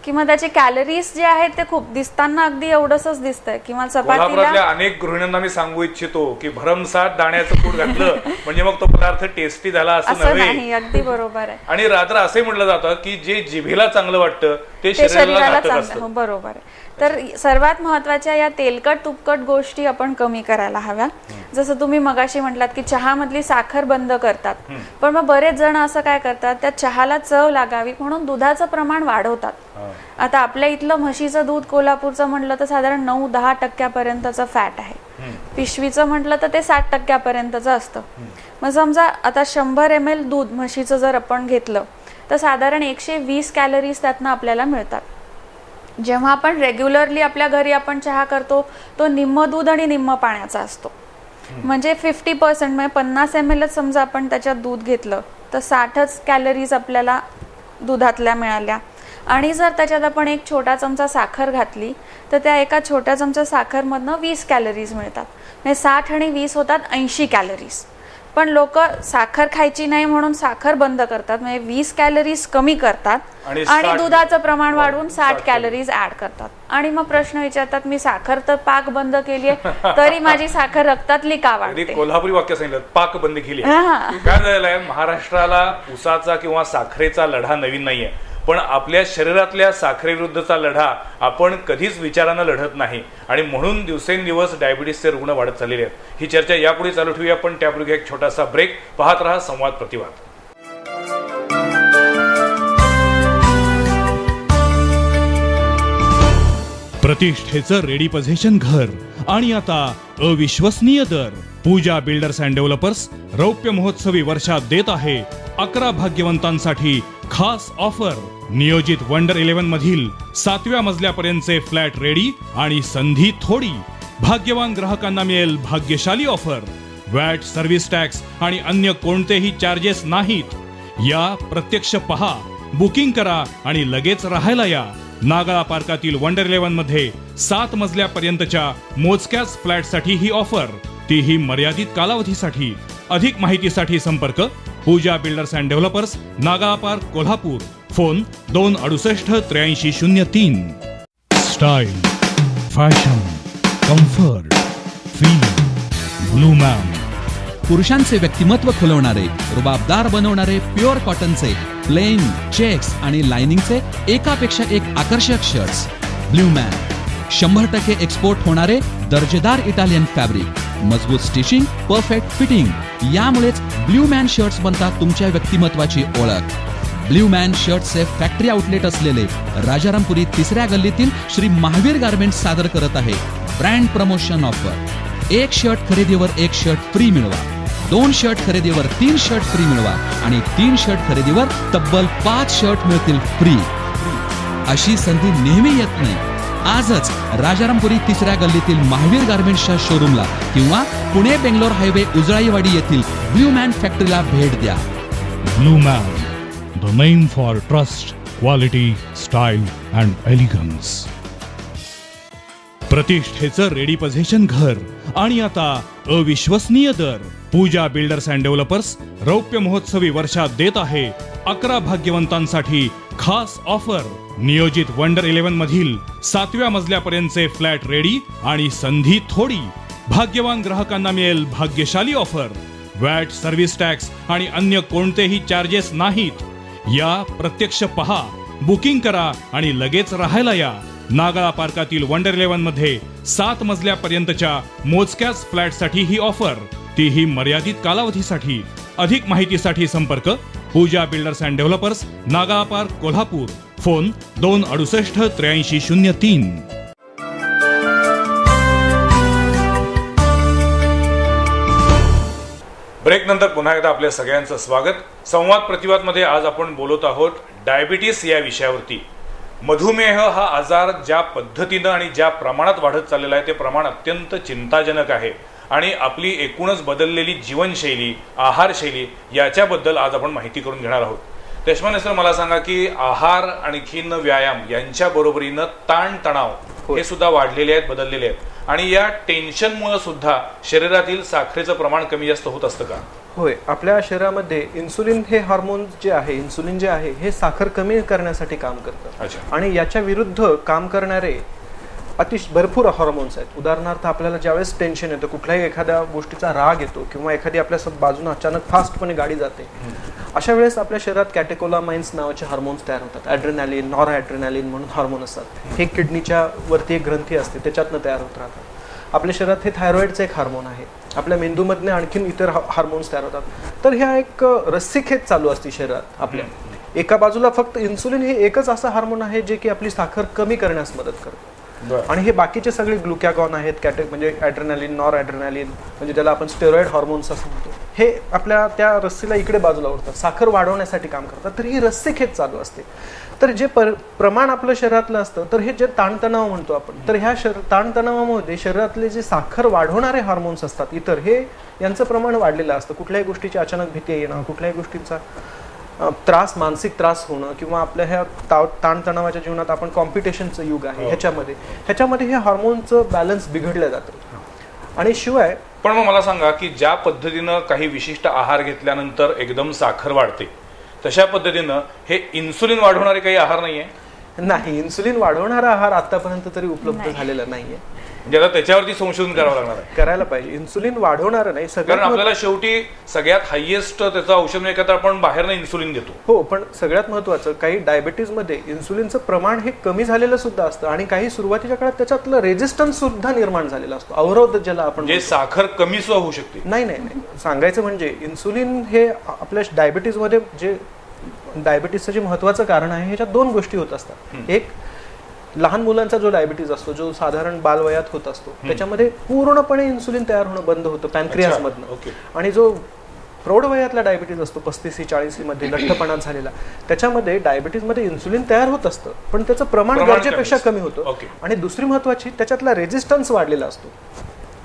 किंवा त्याचे कॅलरीज जे आहेत ते खूप दिसताना अगदी एवढंच दिसतंय. किंवा चपातीला अनेक गृहिणींना मी सांगू इच्छितो की भरमसाठ दाण्याचं कूट घातलं म्हणजे मग तो पदार्थ टेस्टी झाला असं नाही. अगदी बरोबर आहे. आणि रात्र असे म्हटलं जातं की जे जिभेला चांगलं वाटतं ते शरीराला चांगलं. बरोबर आहे. तर सर्वात महत्वाच्या या तेलकट तुपकट गोष्टी आपण कमी करायला हव्या. जसं तुम्ही मगाशी म्हटलात की चहामधली साखर बंद करतात, पण मग बरेच जण असं काय करतात, त्या चहाला चव लागावी म्हणून दुधाचं प्रमाण वाढवतात. आता आपल्या इथलं म्हशीचं दूध कोल्हापूरचं म्हटलं तर साधारण 9-10% फॅट आहे. पिशवीचं म्हटलं तर ते 60% असतं. मग समजा आता 100 ml दूध म्हशीचं जर आपण घेतलं तर साधारण 120 कॅलरीज त्यातनं आपल्याला मिळतात. जेव्हा आपण रेग्युलरली आपल्या घरी आपण चहा करतो तो निम्म दूध आणि निम्म पाण्याचा असतो. म्हणजे 50% म्हणजे 50 ml समजा आपण त्याच्यात दूध घेतलं तर 60च कॅलरीज आपल्याला दुधातल्या मिळाल्या. आणि जर त्याच्यात आपण एक छोटा चमचा साखर घातली तर त्या एका छोट्या चमचा साखरमधनं 20 कॅलरीज मिळतात. म्हणजे 60 आणि 20 होतात 80 कॅलरीज. पण लोक साखर खायची नाही म्हणून साखर बंद करतात, म्हणजे 20 कॅलरीज कमी करतात आणि 60 दुधाचं प्रमाण वाढवून 60 कॅलरीज ऍड करतात. आणि मग प्रश्न विचारतात मी साखर तर पाक बंद केली आहे तरी माझी साखर रक्तातली का वाढते. कोल्हापुरी वाक्य सांगितलं, पाक बंद केली. काय झालेलं आहे, महाराष्ट्राला ऊसाचा किंवा साखरेचा लढा नवीन नाहीये, पण आपल्या शरीरातल्या साखरेविरुद्धचा लढा आपण कधीच विचारानं लढत नाही आणि म्हणून दिवसेंदिवस डायबिटीसचे रुग्ण वाढत चाललेले आहेत. ही चर्चा यापुढे चालू ठेवूया, पण त्यापूर्वी एक छोटासा ब्रेक. पाहत रहा संवाद प्रतिवाद. प्रतिष्ठेचं रेडी पोझिशन घर आणि आता अविश्वसनीय दर. पूजा बिल्डर्स अँड डेव्हलपर्स रौप्य महोत्सवी वर्षात देत आहे 11 भाग्यवंतांसाठी खास ऑफर. नियोजित वंडर 11 मधील 7व्या मजल्यापर्यंतचे फ्लॅट रेडी आणि संधी थोडी. भाग्यवान ग्राहकांना मिळेल भाग्यशाली ऑफर. वॅट, सर्व्हिस टॅक्स आणि अन्य कोणतेही चार्जेस नाहीत. या, प्रत्यक्ष पहा, बुकिंग करा आणि लगेच राहायला या. नागाळा पार्कातील वंडर 11 मध्ये 7 मजल्यापर्यंतच्या मोजक्याच फ्लॅटसाठी ही ऑफर, तीही मर्यादित कालावधीसाठी. अधिक माहितीसाठी संपर्क Pooja builders and developers, Nagala park, Kolhapur. Phone 268-8303. Style, fashion, comfort, feel, blue man. पुरुषांचे व्यक्तिमत्व खुलवणारे, रुबाबदार बनवणारे प्युअर कॉटनचे, प्लेन, चेक्स आणि लाइनिंगचे एकापेक्षा एक आकर्षक शर्ट्स. ब्लू मॅन 100% एक्सपोर्ट होणारे दर्जेदार इटालियन फॅब्रिक, मजबूत स्टिचिंग, परफेक्ट फिटिंग. यामुळेच ब्लू मॅन शर्ट्स बनतात तुमच्या व्यक्तिमत्वाची ओळख. ब्लू मॅन शर्ट्सचे फॅक्टरी आउटलेट असलेले राजारामपुरी 3ऱ्या गल्लीतील श्री महावीर गारमेंट्स सादर करत आहे ब्रँड प्रमोशन ऑफर. 1 शर्ट खरेदीवर 1 शर्ट फ्री मिळवा. 2 शर्ट खरेदीवर 3 शर्ट फ्री मिळवा आणि 3 शर्ट खरेदीवर तब्बल 5 शर्ट मिळतील फ्री. अशी संधी नेहमी येत नाही. आजच राजारामपुरी 3ऱ्या गल्लीतील महावीर गारमेंट्सच्या शोरूमला किंवा पुणे बेंगलोर हायवे उजळाईवाडी येथील ब्लू मॅन फॅक्टरीला भेट द्या. Blue man, the name for trust, quality, style and elegance. प्रतिष्ठेचं रेडी पोझिशन घर आणि आता अविश्वसनीय दर. पूजा बिल्डर्स अँड डेव्हलपर्स रौप्य महोत्सवी वर्षात देत आहे 11 भाग्यवंतांसाठी खास ऑफर. नियोजित वंडर 11 मधील 7व्या मजल्यापर्यंतचे फ्लॅट रेडी आणि संधी थोडी. भाग्यवान ग्राहकांना मिळेल भाग्यशाली ऑफर. वॅट, सर्व्हिस टॅक्स आणि अन्य कोणतेही चार्जेस नाहीत. या, प्रत्यक्ष पहा, बुकिंग करा आणि लगेच राहायला या. नागाळा पार्कातील वंडर 11 मध्ये 7 मजल्यापर्यंतच्या मोजक्याच फ्लॅटसाठी ही ऑफर, तीही मर्यादित कालावधीसाठी. अधिक माहितीसाठी संपर्क Pooja builders and developers, Nagala park, Kolhapur. Phone 268-8303. Break नंतर पुन्हा एकदा आपल्या सगळ्यांचं स्वागत. संवाद प्रतिवाद मध्ये आज आपण बोलत आहोत डायबिटीस या विषयावरती. मधुमेह हा आजार ज्या पद्धतीनं आणि ज्या प्रमाणात वाढत चाललेला आहे ते प्रमाण अत्यंत चिंताजनक आहे आणि आपली एकूणच बदललेली जीवनशैली, आहारशैली याच्याबद्दल आज आपण माहिती करून घेणार आहोत. देशपांडे सर, मला सांगा की आहार आणखीन व्यायाम यांच्या बरोबरीनं ताणतणाव हे सुद्धा वाढलेले आहेत, बदललेले आहेत आणि या टेन्शनमुळे सुद्धा शरीरातील साखरेचं प्रमाण कमी जास्त होत असतं का? होय, आपल्या शरीरामध्ये इन्सुलिन हे हार्मोन जे आहे, इन्सुलिन जे आहे हे साखर कमी करण्यासाठी काम करतं. अच्छा. आणि याच्या विरुद्ध काम करणारे भरपूर हार्मोन्स आहेत. उदाहरणार्थ आपल्याला ज्यावेळेस टेन्शन येतं, कुठल्याही एखाद्या गोष्टीचा राग येतो किंवा एखादी आपल्या बाजूने अचानक फास्टपणे गाडी जाते, अशा वेळेस आपल्या शरीरात कॅटेकोलामाइन्स नावाचे हार्मोन्स तयार होतात. ॲड्रेनालिन, नॉरॲड्रेनालिन म्हणून हार्मोन असतात. हे किडनीच्या वरती एक ग्रंथी असते, त्याच्यातनं तयार होत राहतात. आपल्या शरीरात हे थायरॉइडचं एक हार्मोन आहे. आपल्या मेंदूमधने आणखीन इतर हार्मोन्स तयार होतात. तर ह्या एक रस्सीखेच चालू असते शरीरात आपल्या. एका बाजूला फक्त इन्सुलिन हे एकच असं हार्मोन आहे जे की आपली साखर कमी करण्यास मदत करतं बरं. आणि हे बाकीचे सगळे ग्लुकॅगॉन आहेत, म्हणजे ॲड्रेनालिन, नॉर ॲड्रेनालिन, म्हणजे ज्याला आपण स्टेरॉइड हॉर्मोन्स असं म्हणतो, हे आपल्या त्या रस्सीला इकडे बाजूला उडतात, साखर वाढवण्यासाठी काम करतात. तर ही रस्सीखेच चालू असते. तर जे प्रमाण आपलं शरीरातलं असतं, तर हे जे ताणतणाव म्हणतो आपण, तर ह्या ताणतणावामध्ये शरीरातले जे साखर वाढवणारे हार्मोन्स असतात इतर, हे यांचं प्रमाण वाढलेलं असतं. कुठल्याही गोष्टीची अचानक भीती येणं, कुठल्याही गोष्टीचा त्रास, मानसिक त्रास होणं, किंवा आपल्या ह्या ताणतणावाच्या जीवनात आपण कॉम्पिटिशनचं युग आहे, ह्याच्यामध्ये हे हार्मोनचं बॅलन्स बिघडलं जातं. आणि शिवाय पण मग मला सांगा की ज्या पद्धतीनं काही विशिष्ट आहार घेतल्यानंतर एकदम साखर वाढते, तशा पद्धतीनं हे इन्सुलिन वाढवणारे काही आहार नाहीये? नाही, इन्सुलिन वाढवणारा आहार आतापर्यंत तरी उपलब्ध झालेला नाहीये. म्हणजे आता त्याच्यावरती संशोधन करावं लागणार आहे. करायला पाहिजे. इन्सुलिन वाढवणारं नाही, कारण आपल्याला शेवटी सगळ्यात हायएस्ट त्याचं औषध म्हणजे तर आपण बाहेरनं इन्सुलिन घेतो. हो, पण सगळ्यात महत्वाचं, काही डायबिटीजमध्ये इन्सुलिनचं प्रमाण हे कमी झालेलं सुद्धा असतं, आणि काही सुरुवातीच्या काळात त्याच्यातलं रेजिस्टन्स सुद्धा निर्माण झालेला असतो, अवरोध ज्याला आपण म्हणजे साखर कमी सुद्धा होऊ शकते. नाही, सांगायचं म्हणजे इन्सुलिन हे आपल्या डायबिटीजमध्ये जे डायबिटीजचं जे महत्वाचं कारण आहे, ह्याच्यात दोन गोष्टी होत असतात. एक, लहान मुलांचा जो डायबिटीज असतो, जो साधारण बालवयात होत असतो, त्याच्यामध्ये पूर्णपणे इन्सुलिन तयार होणं बंद होतं पॅनक्रियासमधनं. आणि जो प्रौढ वयातला डायबिटीज असतो, 35-40 मध्ये लठ्ठपणात झालेला, त्याच्यामध्ये डायबिटीजमध्ये इन्सुलिन तयार होत असतं, पण त्याचं प्रमाण गरजेपेक्षा कमी होतं. आणि दुसरी महत्वाची, त्याच्यातला रेजिस्टन्स वाढलेला असतो.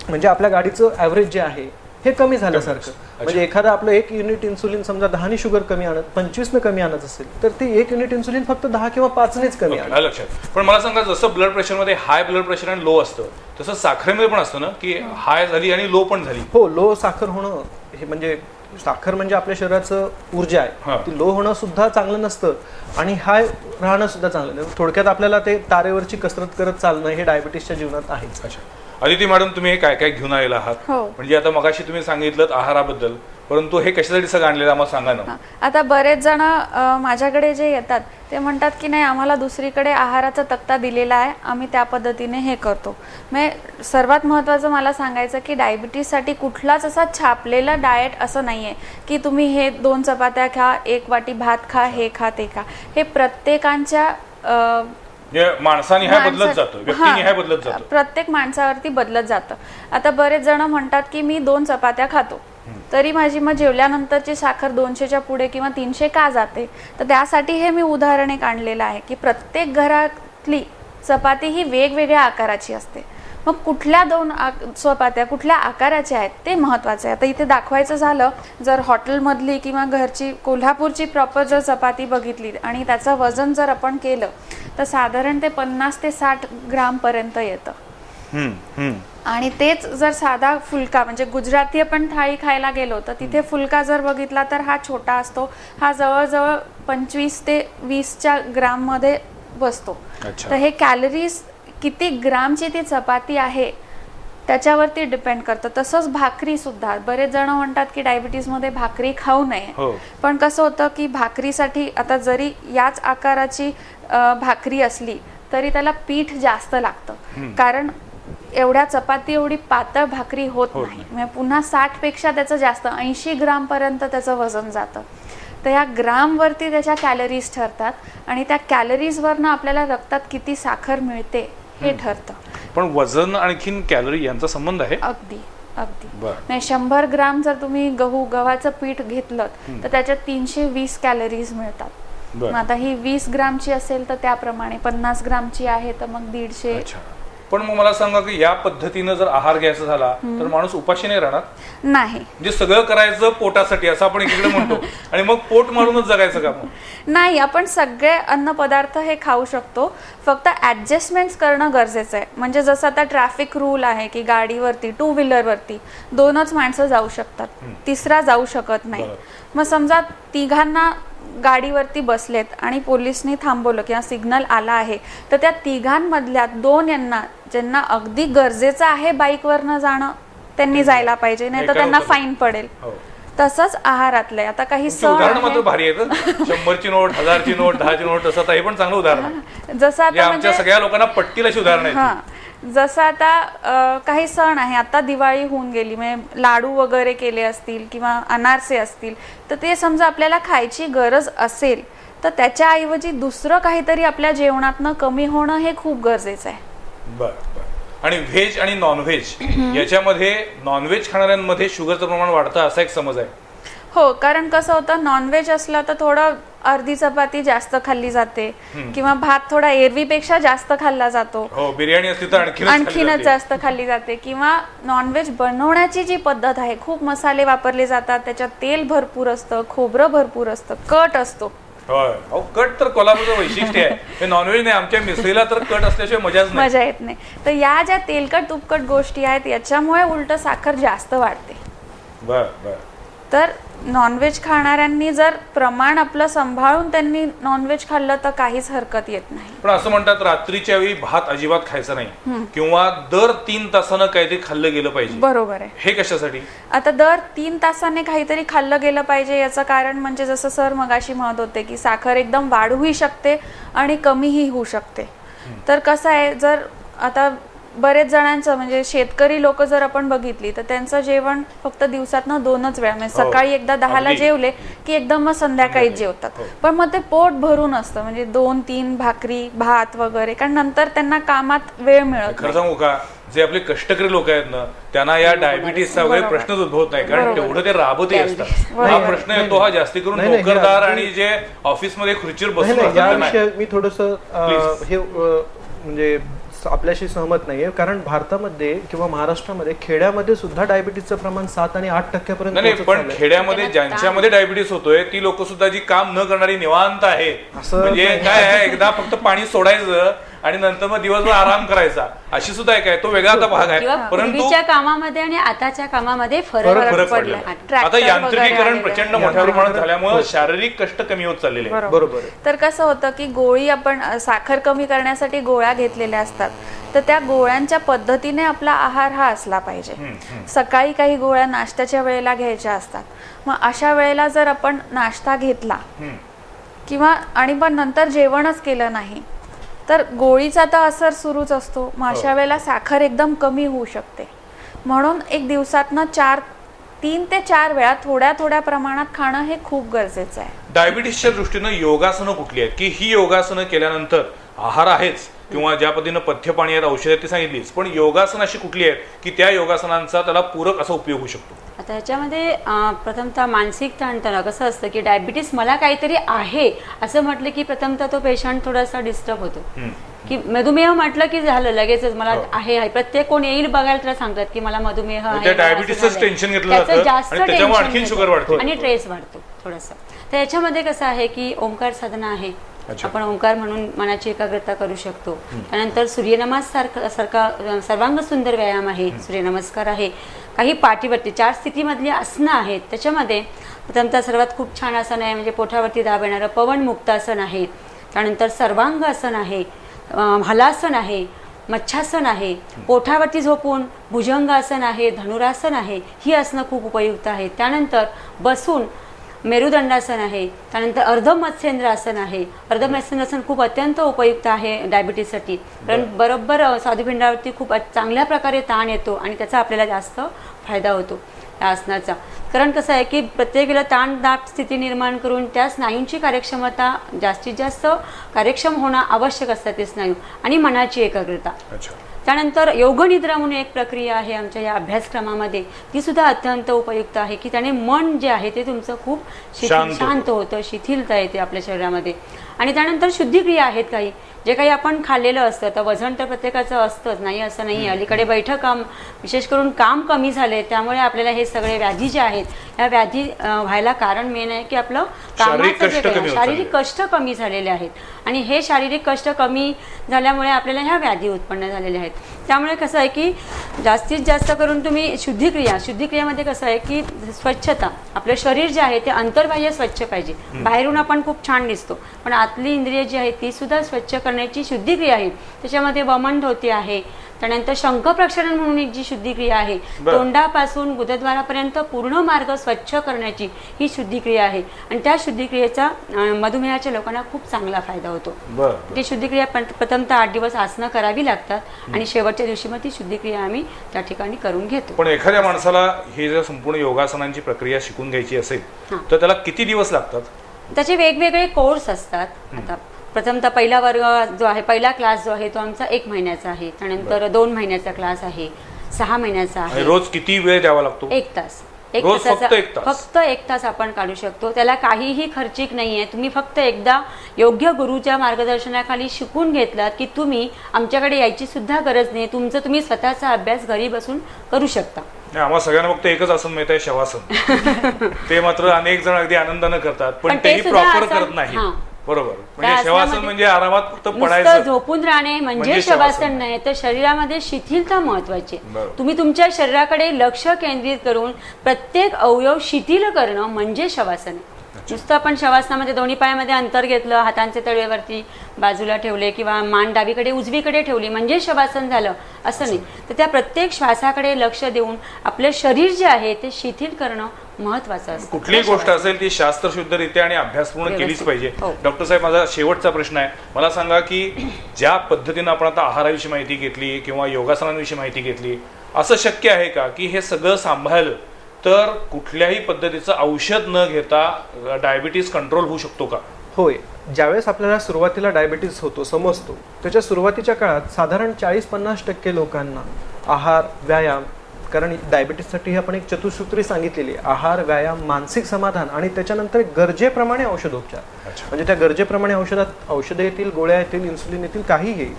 म्हणजे आपल्या गाडीचं ॲव्हरेज जे आहे हे कमी झाल्यासारखं. म्हणजे एखादा आपलं 1 युनिट इन्सुलिन समजा 10 शुगर कमी आणत, 25 कमी आणत असेल, तर ते 1 युनिट इन्सुलिन फक्त 10 किंवा 5 कमी आणत. लक्षात. पण मला सांगा, जसं ब्लड प्रेशरमध्ये हाय ब्लड प्रेशर आणि लो असतं, तसं साखरेमध्ये पण असतं ना, की हाय झाली आणि लो पण झाली? हो, लो साखर होणं हे म्हणजे, साखर म्हणजे आपल्या शरीराचं ऊर्जा आहे, ती लो होणं सुद्धा चांगलं नसतं, आणि हाय राहणं सुद्धा चांगलं नाही. थोडक्यात आपल्याला ते तारेवरची कसरत करत चालणं हे डायबिटीसच्या जीवनात आहे. अच्छा अदिती मॅडम, तुम्ही हे काय काय घेऊन आलेला आहात? म्हणजे आता मगाशी तुम्ही सांगितलं आहाराबद्दल, परंतु हे कशासाठी सगळं आणलेलं आम्हाला सांगा ना. आता बरेच जण माझ्याकडे जे येतात ते म्हणतात की नाही, आम्हाला दुसरीकडे आहाराचा तक्ता दिलेला आहे, आम्ही त्या पद्धतीने हे करतो. म्हणजे सर्वात महत्त्वाचं मला सांगायचं की डायबिटीजसाठी कुठलाच असा छापलेला डाएट असं नाही आहे की तुम्ही हे 2 चपात्या खा, 1 वाटी भात खा, हे खा, ते खा. हे प्रत्येकांच्या माणसाने बदलत जातं, व्यक्तीने बदलत जातं, प्रत्येक माणसावरती बदलत जातं. आता बरेच जण म्हणतात की मी 2 चपात्या खातो, तरी माझी मग जेवल्यानंतरची साखर 200च्या पुढे किंवा 300 का जाते? तर त्यासाठी हे मी उदाहरण एक आणलेलं आहे की प्रत्येक घरातली चपाती ही वेगवेगळ्या आकाराची असते. मग कुठल्या 2 चपात्या कुठल्या आकाराच्या आहेत ते महत्त्वाचं आहे. आता इथे दाखवायचं झालं, जर हॉटेलमधली किंवा घरची कोल्हापूरची प्रॉपर जर चपाती बघितली आणि त्याचं वजन जर आपण केलं, तर साधारण ते 50 ते 60 ग्रामपर्यंत येतं. आणि तेच जर साधा फुलका, म्हणजे गुजराती आपण थाळी खायला गेलो तर तिथे फुलका जर बघितला तर हा छोटा असतो, हा जवळजवळ 25 ते 20च्या ग्राममध्ये बसतो. तर हे कॅलरीज किती ग्रामची ती चपाती आहे त्याच्यावरती डिपेंड करतं. तसंच भाकरी सुद्धा, बरेच जण म्हणतात की डायबिटीजमध्ये भाकरी खाऊ नये, पण कसं होतं की भाकरीसाठी आता जरी याच आकाराची भाकरी असली तरी त्याला पीठ जास्त लागतं, कारण एवढ्या चपाती एवढी पातळ भाकरी होत नाही. म्हणजे पुन्हा 60 पेक्षा त्याचं जास्त 80 ग्रामपर्यंत त्याचं वजन जातं. तर या ग्रामवरती त्याच्या कॅलरीज ठरतात, आणि त्या कॅलरीजवरनं आपल्याला रक्तात किती साखर मिळते हे ठरतं. पण वजन आणखीन कॅलरी यांचा संबंध आहे? अगदी अगदी. म्हणजे 100 ग्राम जर तुम्ही गव्हाचं पीठ घेतलं तर त्याच्यात 320 कॅलरीज मिळतात. मग आता ही 20 ग्रामची असेल तर त्याप्रमाणे, 50 ग्रामची आहे तर मग 150. पण मग मला सांगा की या पद्धतीनं जर आहार घ्यायचा झाला तर माणूस उपाशी नाही राहणार? नाही, म्हणजे सगळं करायचं पोटासाठी असं आपण एकीकडे म्हणतो, आणि मग पोट मारूनच जगायचं का? नाही, आपण सगळे अन्न पदार्थ हे खाऊ शकतो, फक्त ऍडजस्टमेंट्स करणं गरजेचं आहे. म्हणजे जसं आता ट्रॅफिक रूल आहे की गाडीवरती 2 व्हीलरवरती 2च माणसं जाऊ शकतात, 3रा जाऊ शकत नाही. मग समजा 3घांना गाडीवरती बसलेत आणि पोलिसनी थांबवलं किंवा सिग्नल आला आहे, तर त्या 3घांमधल्या 2 यांना, ज्यांना अगदी गरजेचं आहे बाईकवरनं जाणं, त्यांनी जायला पाहिजे, नाही तर त्यांना फाईन पडेल. तसंच आहारातलं आता काही उदाहरण मात्र भारी आहे. 100ची नोट, 1000ची नोट, 10ची नोट, तसं हे पण चांगलं उदाहरण आहे. जसं आता आमच्या सगळ्या लोकांना पटतील अशी उदाहरण आहे. जसं आता काही सण आहे, आता दिवाळी होऊन गेली, म्हणजे लाडू वगैरे केले असतील किंवा अनारसे असतील, तर ते समजा आपल्याला खायची गरज असेल तर त्याच्याऐवजी दुसरं काहीतरी आपल्या जेवणातनं कमी होणं हे खूप गरजेचं आहे. बर बर. आणि व्हेज आणि नॉनव्हेज याच्यामध्ये नॉनव्हेज खाणाऱ्यांमध्ये शुगरचं प्रमाण वाढतं असा एक समज आहे. हो, कारण कसं होतं, नॉनव्हेज असलं तर थोडं अर्धी चपाती जास्त खाल्ली जाते किंवा भात थोडा एरवीपेक्षा जास्त खाल्ला जातो, हो, बिर्याणी असली तर आणखीनच जास्त खाल्ली जाते. किंवा नॉनव्हेज बनवण्याची जी पद्धत आहे, खूप मसाले वापरले जातात, त्याच्यात तेल भरपूर असतं, खोबरं भरपूर असतं, कट असतो. होय. अहो, कट तर कोल्हापूरचं वैशिष्ट्य आहे. हे नॉनव्हेज नाही, आमच्या मिसळीला तर कट असल्याशिवाय मजाच नाही. मजा येत नाही. तर या ज्या तेलकट तुपकट गोष्टी आहेत याच्यामुळे उलट साखर जास्त वाढते. बर बर. तर नॉनव्हेज खाणाऱ्यांनी जर प्रमाण आपलं सांभाळून त्यांनी नॉनव्हेज खाल्लं तर काहीच हरकत येत नाही. पण असं म्हणतात रात्रीच्या वेळी भात अजिबात खायचा नाही किंवा दर 3 तासानं काहीतरी खाल्लं गेलं पाहिजे. बरोबर आहे. हे कशासाठी? आता दर 3 तासाने काहीतरी खाल्लं गेलं पाहिजे याचं कारण म्हणजे जसं सर मगाशी म्हणत होते की साखर एकदम वाढूही शकते आणि कमीही होऊ शकते. तर कसं आहे, जर आता बरेच जणांचं म्हणजे शेतकरी लोक जर आपण बघितली तर त्यांचं जेवण फक्त दिवसातनं 2च वेळा, म्हणजे सकाळी एकदा 10ला जेवले की एकदम मग संध्याकाळीच जेवतात. पण मग ते पोट भरून असतं, म्हणजे 2-3 भाकरी भात वगैरे, कारण नंतर त्यांना कामात वेळ मिळत खरं सांगू का, जे आपले कष्टकरी लोक आहेत ना त्यांना या डायबिटीसचा वगैरे प्रश्नच उद्भवत नाही, कारण तेवढं ते राबतही असतात. हा प्रश्न येतो हा जास्ती करून नोकरदार आणि जे ऑफिसमध्ये खुर्चीवर बसून याविषयी मी थोडस हे म्हणजे आपल्याशी सहमत नाहीये, कारण भारतामध्ये किंवा महाराष्ट्रामध्ये खेड्यामध्ये सुद्धा डायबिटीसचं प्रमाण 7 आणि 8% नाही. पण खेड्यामध्ये ज्यांच्यामध्ये डायबिटीस होतोय ती लोक सुद्धा जी काम न करणारी निवांत आहे, म्हणजे काय आहे, एकदा फक्त पाणी सोडायचं आणि नंतर मग दिवसभर आराम करायचा, अशी सुद्धा एक आहे. तो वेगळा आता भाग आहे. परंतु पूर्वीच्या कामामध्ये आणि आताच्या कामामध्ये फरक पडला. आता यांत्रिकीकरण प्रचंड मोठ्या प्रमाणात झाल्यामुळे शारीरिक कष्ट कमी होत चाललेले आहे. बरोबर. तर कसं होतं की गोळी आपण साखर कमी करण्यासाठी गोळ्या घेतलेल्या असतात, तर त्या गोळ्यांच्या पद्धतीने आपला आहार हा असला पाहिजे. सकाळी काही गोळ्या नाश्त्याच्या वेळेला घ्यायच्या असतात, मग अशा वेळेला जर आपण नाश्ता घेतला किंवा आणि पण नंतर जेवणच केलं नाही तर गोळीचा तर असर सुरूच असतो. मग अशा वेळेला साखर एकदम कमी होऊ शकते. म्हणून एक दिवसातनं 3 ते 4 वेळा थोड्या थोड्या प्रमाणात खाणं हे खूप गरजेचं आहे. डायबिटीसच्या दृष्टीनं योगासनं कुठली आहेत की ही योगासनं केल्यानंतर आहार आहेच किंवा ज्या पद्धतीनं पथ्यपाणी आहेत, औषध आहेत ती सांगितलीच, पण योगासनं अशी कुठली आहेत की त्या योगासनांचा त्याला पूरक असा उपयोग होऊ शकतो? आता ह्याच्यामध्ये प्रथमतः मानसिक ताणतणाव कसं असतं की डायबिटीस मला काहीतरी आहे असं म्हटलं की प्रथमतः तो पेशंट थोडासा डिस्टर्ब होतो. की मधुमेह म्हटलं की झालं लगेचच मला आहे. प्रत्येक कोण येईल बघायला त्याला सांगतात की मला मधुमेह आहे, डायबिटीसच टेन्शन घेतलं जातं जास्त आणि त्याच्यामुळे आणखी शुगर वाढते आणि ट्रेस वाढतो थोडासा. तर याच्यामध्ये कसं आहे की ओंकार साधना आहे, आपण ओंकार म्हणून मनाची एकाग्रता करू शकतो. त्यानंतर सूर्यनमस्कार सारखा सर्वांग सुंदर व्यायाम आहे, सूर्यनमस्कार आहे. काही पाठीवरती 4 स्थितीमधली आसनं आहेत, त्याच्यामध्ये प्रथमतः सर्वात खूप छान आसन आहे म्हणजे पोटावरती दाब येणारं पवन मुक्तासन आहे. त्यानंतर सर्वांग आसन आहे, हलासन आहे, मच्छासन आहे, पोटावरती झोपून भुजंगासन आहे, धनुरासन आहे. ही आसनं खूप उपयुक्त आहेत. त्यानंतर बसून मेरुदंडासन आहे. त्यानंतर अर्धमत्स्येंद्र आसन आहे. अर्धमत्स्येंद्र आसन खूप अत्यंत उपयुक्त आहे डायबिटीससाठी, कारण बरोबर स्वादुपिंडावरती खूप चांगल्या प्रकारे ताण येतो आणि त्याचा आपल्याला जास्त फायदा होतो या आसनाचा. कारण कसं आहे की प्रत्येक वेळेला ताणदाब स्थिती निर्माण करून त्या स्नायूंची कार्यक्षमता जास्तीत जास्त कार्यक्षम होणं आवश्यक असतं, ते स्नायू आणि मनाची एकाग्रता. त्यानंतर योगनिद्रा म्हणून एक प्रक्रिया आहे आमच्या या अभ्यासक्रमामध्ये, ती सुद्धा अत्यंत उपयुक्त आहे की त्याने मन जे आहे ते तुमचं खूप शांत होतं, शिथिलता येते आपल्या शरीरामध्ये. आणि त्यानंतर शुद्धिक्रिया आहेत काही, जे काही आपण खाल्लेलं असतं. तर वजन तर प्रत्येकाचं असतंच, नाही असं नाही. अलीकडे बैठं काम, विशेष करून काम कमी झाले, त्यामुळे आपल्याला हे सगळे व्याधी जे आहेत या व्याधी व्हायला कारण मेन आहे की आपलं कामाचं जे शारीरिक कष्ट कमी झालेले आहेत. आणि हे शारीरिक कष्ट कमी झाल्यामुळे आपल्याला ह्या व्याधी उत्पन्न झालेल्या आहेत. त्यामुळे कसं आहे की जास्तीत जास्त करून तुम्ही शुद्धिक्रियामध्ये कसं आहे की स्वच्छता, आपलं शरीर जे आहे ते अंतर्बाह्य स्वच्छ पाहिजे. बाहेरून आपण खूप छान दिसतो, पण आतली इंद्रिय जी आहे ती सुद्धा स्वच्छ करण्याची शुद्धिक्रिया आहे. त्याच्यामध्ये वमन धोती आहे. त्यानंतर शंख प्रक्षालन म्हणून एक जी शुद्धिक्रिया आहे, तोंडापासून गुदद्वारापर्यंत पूर्ण मार्ग स्वच्छ करण्याची ही शुद्धिक्रिया आहे. आणि त्या शुद्धिक्रियेचा मधुमेहाच्या लोकांना खूप चांगला फायदा होतो. ती शुद्धिक्रिया प्रथमतः 8 दिवस आसनं करावी लागतात आणि शेवटच्या दिवशी मग ती शुद्धिक्रिया आम्ही त्या ठिकाणी करून घेतो. पण एखाद्या माणसाला हे जर संपूर्ण योगासनांची प्रक्रिया शिकून घ्यायची असेल तर त्याला किती दिवस लागतात? त्याचे वेगवेगळे कोर्स असतात. आता प्रथमतः पहिला वर्ग जो आहे, पहिला क्लास जो आहे तो आमचा 1 महिन्याचा आहे, त्यानंतर 2 महिन्याचा क्लास आहे, 6 महिन्याचा आणि आहे. रोज किती वेळ द्यावा लागतो? 1 तास. रोज फक्त 1 तास? फक्त 1 तास आपण काढू शकतो. त्याला काहीही खर्चिक नाहीये. तुम्ही फक्त एकदा योग्य गुरुच्या मार्गदर्शनाखाली शिकून घेतलात की तुम्ही आमच्याकडे यायची सुद्धा गरज नाही. तुमचं तुम्ही स्वतःचा अभ्यास घरी बसून करू शकता. आम्हाला सगळ्यांना फक्त एकच आसन माहित आहे, शवासन. ते मात्र अनेक जण अगदी आनंदानं करतात, पण पण ते तेही सुद्धा प्रॉपर आसन- करत नाही. हां. बरोबर. त्या म्हणजे शवासन आसनामध्ये म्हणजे आरामात फक्त नुसतं पडायचं. झोपून राहणे म्हणजे म्हणजे शवासन नाही, तर शरीरामध्ये शिथिलता महत्वाची. बरोबर. तुम्ही तुमच्या शरीराकडे लक्ष केंद्रित करून प्रत्येक अवयव शिथिल करणं म्हणजे शवासन आहे. नुसतं आपण शवासनामध्ये दोन्ही पायामध्ये अंतर घेतलं, हातांचे तळवेवरती बाजूला ठेवले किंवा मान डावीकडे उजवीकडे ठेवली म्हणजे शवासन झालं असं नाही. तर त्या प्रत्येक श्वासाकडे लक्ष देऊन आपले शरीर जे आहे ते शिथिल करणं महत्वाचं असतं. कुठलीही गोष्ट असेल ती शास्त्रशुद्धरित्या आणि अभ्यासपूर्ण केलीच व्यवस्थित. पाहिजे. हो. डॉक्टर साहेब, माझा शेवटचा प्रश्न आहे. मला सांगा की ज्या पद्धतीनं आपण आता आहाराविषयी माहिती घेतली किंवा योगासनांविषयी माहिती घेतली, असं शक्य आहे का की हे सगळं सांभाळलं तर कुठल्याही पद्धतीचं औषध न घेता डायबिटीस कंट्रोल होऊ शकतो का? होय. ज्यावेळेस आपल्याला सुरुवातीला डायबिटीस होतो, समजतो, त्याच्या सुरुवातीच्या काळात साधारण 40-50% लोकांना आहार, व्यायाम, कारण डायबिटीससाठी आपण एक चतुसूत्री सांगितलेली आहे, आहार, व्यायाम, मानसिक समाधान आणि त्याच्यानंतर गरजेप्रमाणे औषधोपचार. म्हणजे त्या गरजेप्रमाणे औषधं येतील, गोळ्या येतील, इन्सुलिन येतील, काही येईल.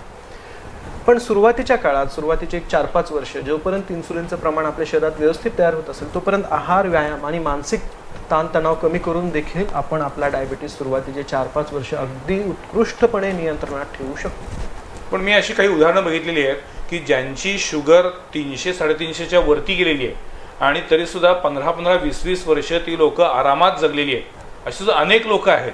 पण सुरुवातीच्या काळात, सुरुवातीचे एक 4-5 वर्ष जोपर्यंत इन्सुलिनचं प्रमाण आपल्या शरीरात व्यवस्थित तयार होत असेल तोपर्यंत आहार, व्यायाम आणि मानसिक ताणतणाव कमी करून देखील आपण आपला डायबिटीस सुरुवातीचे 4-5 वर्ष अगदी उत्कृष्टपणे नियंत्रणात ठेवू शकतो. पण मी अशी काही उदाहरणं बघितलेली आहेत की ज्यांची शुगर 300-350च्या वरती गेलेली आहे आणि तरी सुद्धा 15-20 वर्ष ती लोक आरामात जगलेली आहेत. अशी सुद्धा अनेक लोक आहेत.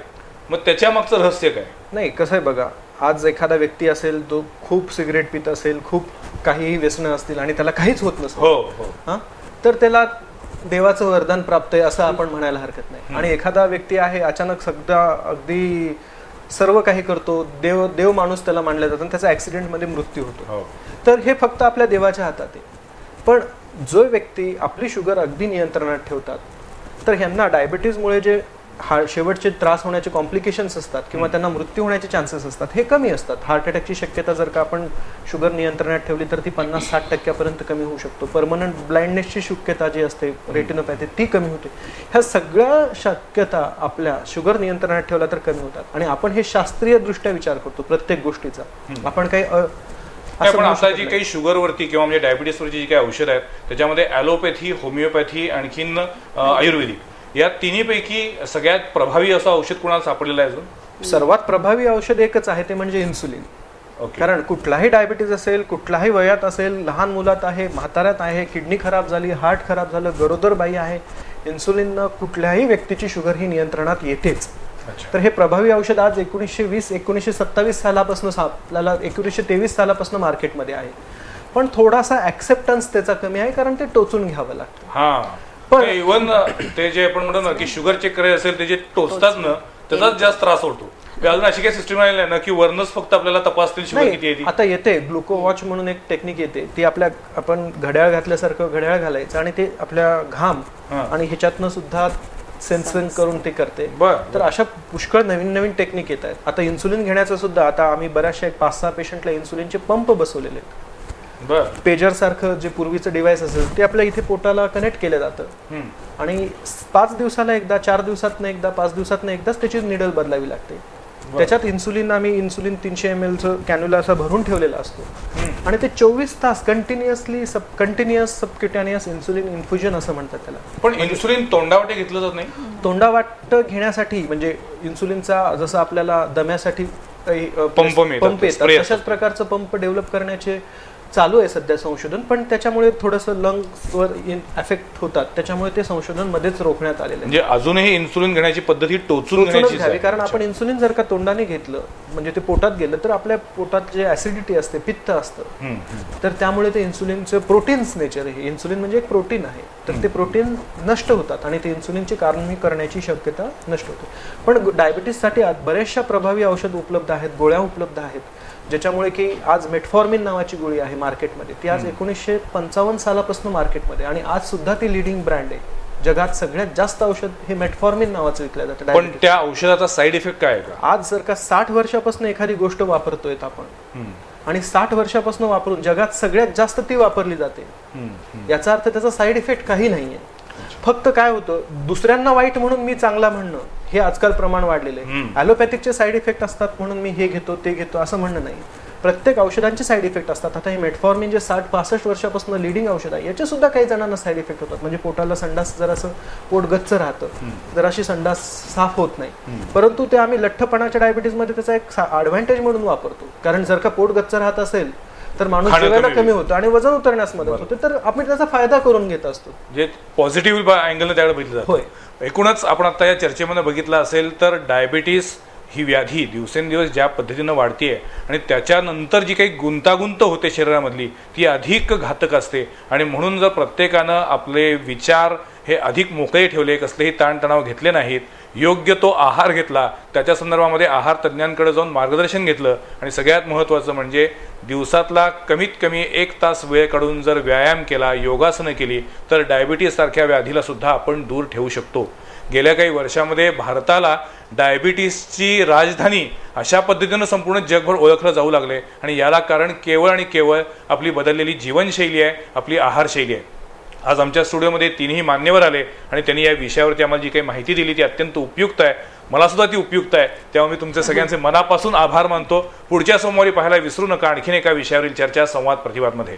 मग त्याच्या मागचं रहस्य काय? नाही, कसं आहे बघा, आज एखादा व्यक्ती असेल, तो खूप सिगरेट पित असेल, खूप काहीही व्यसनं असतील आणि त्याला काहीच होत नसेल, हां, तर त्याला देवाचं वरदान प्राप्त आहे असं आपण म्हणायला हरकत नाही. आणि एखादा व्यक्ती आहे अचानक सगळा अगदी सर्व काही करतो, देव माणूस त्याला मानला जातो आणि त्याचा ऍक्सिडेंटमध्ये मृत्यू होतो. तर हे फक्त आपल्या देवाच्या हातात आहे. पण जो व्यक्ती आपली शुगर अगदी नियंत्रणात ठेवतात, तर ह्यांना डायबिटीजमुळे जे शेवटचे त्रास होण्याचे कॉम्प्लिकेशन्स असतात किंवा त्यांना मृत्यू होण्याचे चान्सेस असतात हे कमी असतात. हार्ट अटॅकची शक्यता जर का आपण शुगर नियंत्रणात ठेवली तर ती 50-60% कमी होऊ शकतो. परमनंट ब्लाइंडनेसची शक्यता जी असते, रेटिनोपॅथी, ती कमी होते. ह्या सगळ्या शक्यता आपल्या शुगर नियंत्रणात ठेवल्या तर कमी होतात. आणि आपण हे शास्त्रीय दृष्ट्या विचार करतो प्रत्येक गोष्टीचा. आपण काही पण आता जी काही शुगरवरती किंवा म्हणजे डायबिटीसवरची जी काही औषधं आहेत त्याच्यामध्ये ॲलोपॅथी, होमिओपॅथी, आणखीन आयुर्वेदिक, या तिन्हीपैकी सगळ्यात प्रभावी असं औषध कोणाला सापडलेलं आहे अजून? सर्वात प्रभावी औषध एकच आहे, ते म्हणजे इन्सुलिन. कारण कुठलाही डायबिटीज असेल, कुठल्याही वयात असेल, लहान मुलात आहे, म्हाताऱ्यात आहे, किडनी खराब झाली, हार्ट खराब झालं, गरोदर बाई आहे, इन्सुलिननं कुठल्याही व्यक्तीची शुगर ही नियंत्रणात येतेच. तर हे प्रभावी औषध आज 1920-1927 सालापासून आपल्याला 1923 सालापासून मार्केटमध्ये आहे. पण थोडासा ऍक्सेप्टन्स त्याचा कमी आहे कारण ते टोचून घ्यावं लागतं. हा, पण इव्हन ते जे आपण म्हणतो ना की शुगर चेक करायचं असेल ते जे टोचतात ना त्याचाच जास्त त्रास होतो. अजून अशी काही सिस्टम आलेली आहे ना की वरनच फक्त आपल्याला तपासतील शुगर किती येते? आता येते ग्लुको वॉच म्हणून एक टेक्निक येते, ती आपण घड्याळ घातल्यासारखं घड्याळ घालायचं आणि ते आपल्या घाम आणि ह्याच्यातनं सुद्धा सेन्सिंग करून ते करते. तर अशा पुष्कळ नवीन नवीन टेक्निक येत आहेत. आता इन्सुलिन घेण्याचं सुद्धा आता आम्ही बऱ्याचशा 5-6 पेशंटला इन्सुलिनचे पंप बसवलेले आहेत. पेजर सारखं जे पूर्वीचं डिव्हाइस असेल ते आपल्या इथे पोटाला कनेक्ट केलं जातं आणि 5 दिवसाला एकदा, 4 दिवसातनं एकदा, 5 दिवसातनं एकदाच त्याची निडल बदलावी लागते. त्याच्यात आम्ही इन्सुलिन 300 ml कॅन्युला असा भरून ठेवलेला असतो आणि ते 24 तास कंटिन्युअस सबक्युटॅनियस इन्सुलिन इन्फ्युजन असं म्हणतात त्याला. पण इन्सुलिन तोंडावाटे घेतलं जात नाही? तोंडावाट घेण्यासाठी म्हणजे इन्सुलिनचा जसं आपल्याला दम्यासाठी पंप येतात तशाच प्रकारचं पंप डेव्हलप करण्याचे चालू आहे सध्या संशोधन. पण त्याच्यामुळे थोडंसं लंग्सवर इफेक्ट होतात, त्याच्यामुळे ते संशोधन मध्येच रोखण्यात आलेलं आहे. म्हणजे अजूनही इन्सुलिन घेण्याची पद्धती टोचून घ्यावी. कारण आपण इन्सुलिन जर का तोंडाने घेतलं म्हणजे ते पोटात गेलं तर आपल्या पोटात जे ऍसिडिटी असते, पित्त असतं, तर त्यामुळे ते इन्सुलिनचं प्रोटीन्स नेचर आहे. इन्सुलिन म्हणजे एक प्रोटीन आहे, तर ते प्रोटीन नष्ट होतात आणि ते इन्सुलिनची कारणीभूत करण्याची शक्यता नष्ट होते. पण डायबिटीससाठी बऱ्याचशा प्रभावी औषध उपलब्ध आहेत, गोळ्या उपलब्ध आहेत, ज्याच्यामुळे की आज मेटफॉर्मिन नावाची गोळी आहे मार्केटमध्ये, ती आज 1955 सालापासून मार्केटमध्ये आणि आज सुद्धा ती लिडिंग ब्रँड आहे जगात सगळ्यात जास्त औषध हे मेटफॉर्मिन नावाचं विकलं जातं पण diabetes. त्या औषधाचा साईड इफेक्ट काय आहे का? आज जर का 60 वर्षापासून एखादी गोष्ट वापरतोय आपण आणि 60 वर्षापासून वापरून जगात सगळ्यात जास्त ती वापरली जाते, याचा अर्थ त्याचा साईड इफेक्ट काही नाहीये. फक्त काय होतं, दुसऱ्यांना वाईट म्हणून मी चांगला म्हणणं हे आजकाल प्रमाण वाढलेलं आहे. ॲलोपॅथिकचे साईड इफेक्ट असतात म्हणून मी हे घेतो ते घेतो असं म्हणणं नाही. प्रत्येक औषधांचे साईड इफेक्ट असतात. आता हे मेटफॉर्मिन जे 60-65 वर्षापासून लिडिंग औषध आहे, याचे सुद्धा काही जणांना साईड इफेक्ट होतात. म्हणजे पोटाला संडास जरासं पोट गच्च राहतं, जराशी संडास साफ होत नाही. परंतु ते आम्ही लठ्ठपणाच्या डायबिटीजमध्ये त्याचा एक ऍडव्हान्टेज म्हणून वापरतो. कारण जर का पोट गच्च राहत असेल तर माणूस खाणं जेवायला कमी कमी होतं आणि वजन उतरण्यास मदत होते, तर आपण त्याचा फायदा करून घेत असतो. जे पॉझिटिव्ह अँगलने त्याकडे बघितलं होय. जातं. एकूणच आपण आता या चर्चेमध्ये बघितलं असेल तर डायबिटीस ही व्याधी दिवसेंदिवस ज्या पद्धतीनं वाढतीये आणि त्याच्यानंतर जी काही गुंतागुंत होते शरीरामधली ती अधिक घातक असते. आणि म्हणून जर प्रत्येकानं आपले विचार हे अधिक मोकळे ठेवले, कसलेही ताणतणाव घेतले नाहीत, योग्य तो आहार घेतला, त्याच्या संदर्भामध्ये आहार तज्ज्ञांकडे जाऊन मार्गदर्शन घेतलं आणि सगळ्यात महत्त्वाचं म्हणजे दिवसातला कमीत कमी 1 तास वेळ काढून जर व्यायाम केला, योगासनं केली तर डायबिटीससारख्या व्याधीला सुद्धा आपण दूर ठेवू शकतो. गेल्या काही वर्षामध्ये भारताला डायबिटीसची राजधानी अशा पद्धतीनं संपूर्ण जगभर ओळखलं जाऊ लागले आणि याला कारण केवळ आणि केवळ आपली बदललेली जीवनशैली आहे, आपली आहारशैली आहे. आज आमच्या स्टुडिओमध्ये तिन्ही मान्यवर आले आणि त्यांनी या विषयावरती आम्हाला जी काही माहिती दिली ती अत्यंत उपयुक्त आहे. मला सुद्धा ती उपयुक्त आहे. तेव्हा मी तुमचे सगळ्यांचे मनापासून आभार मानतो. पुढच्या सोमवारी पाहायला विसरू नका आणखीन एका विषयावरील चर्चा संवाद प्रतिवादमध्ये.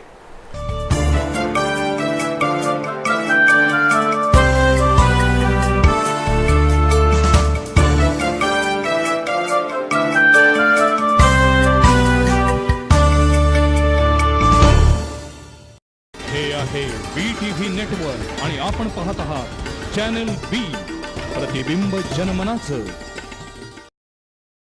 हे आहे BTV नेटवर्क आणि आपण पाहत आहात चॅनल बी, प्रतिबिंब जनमनाचं.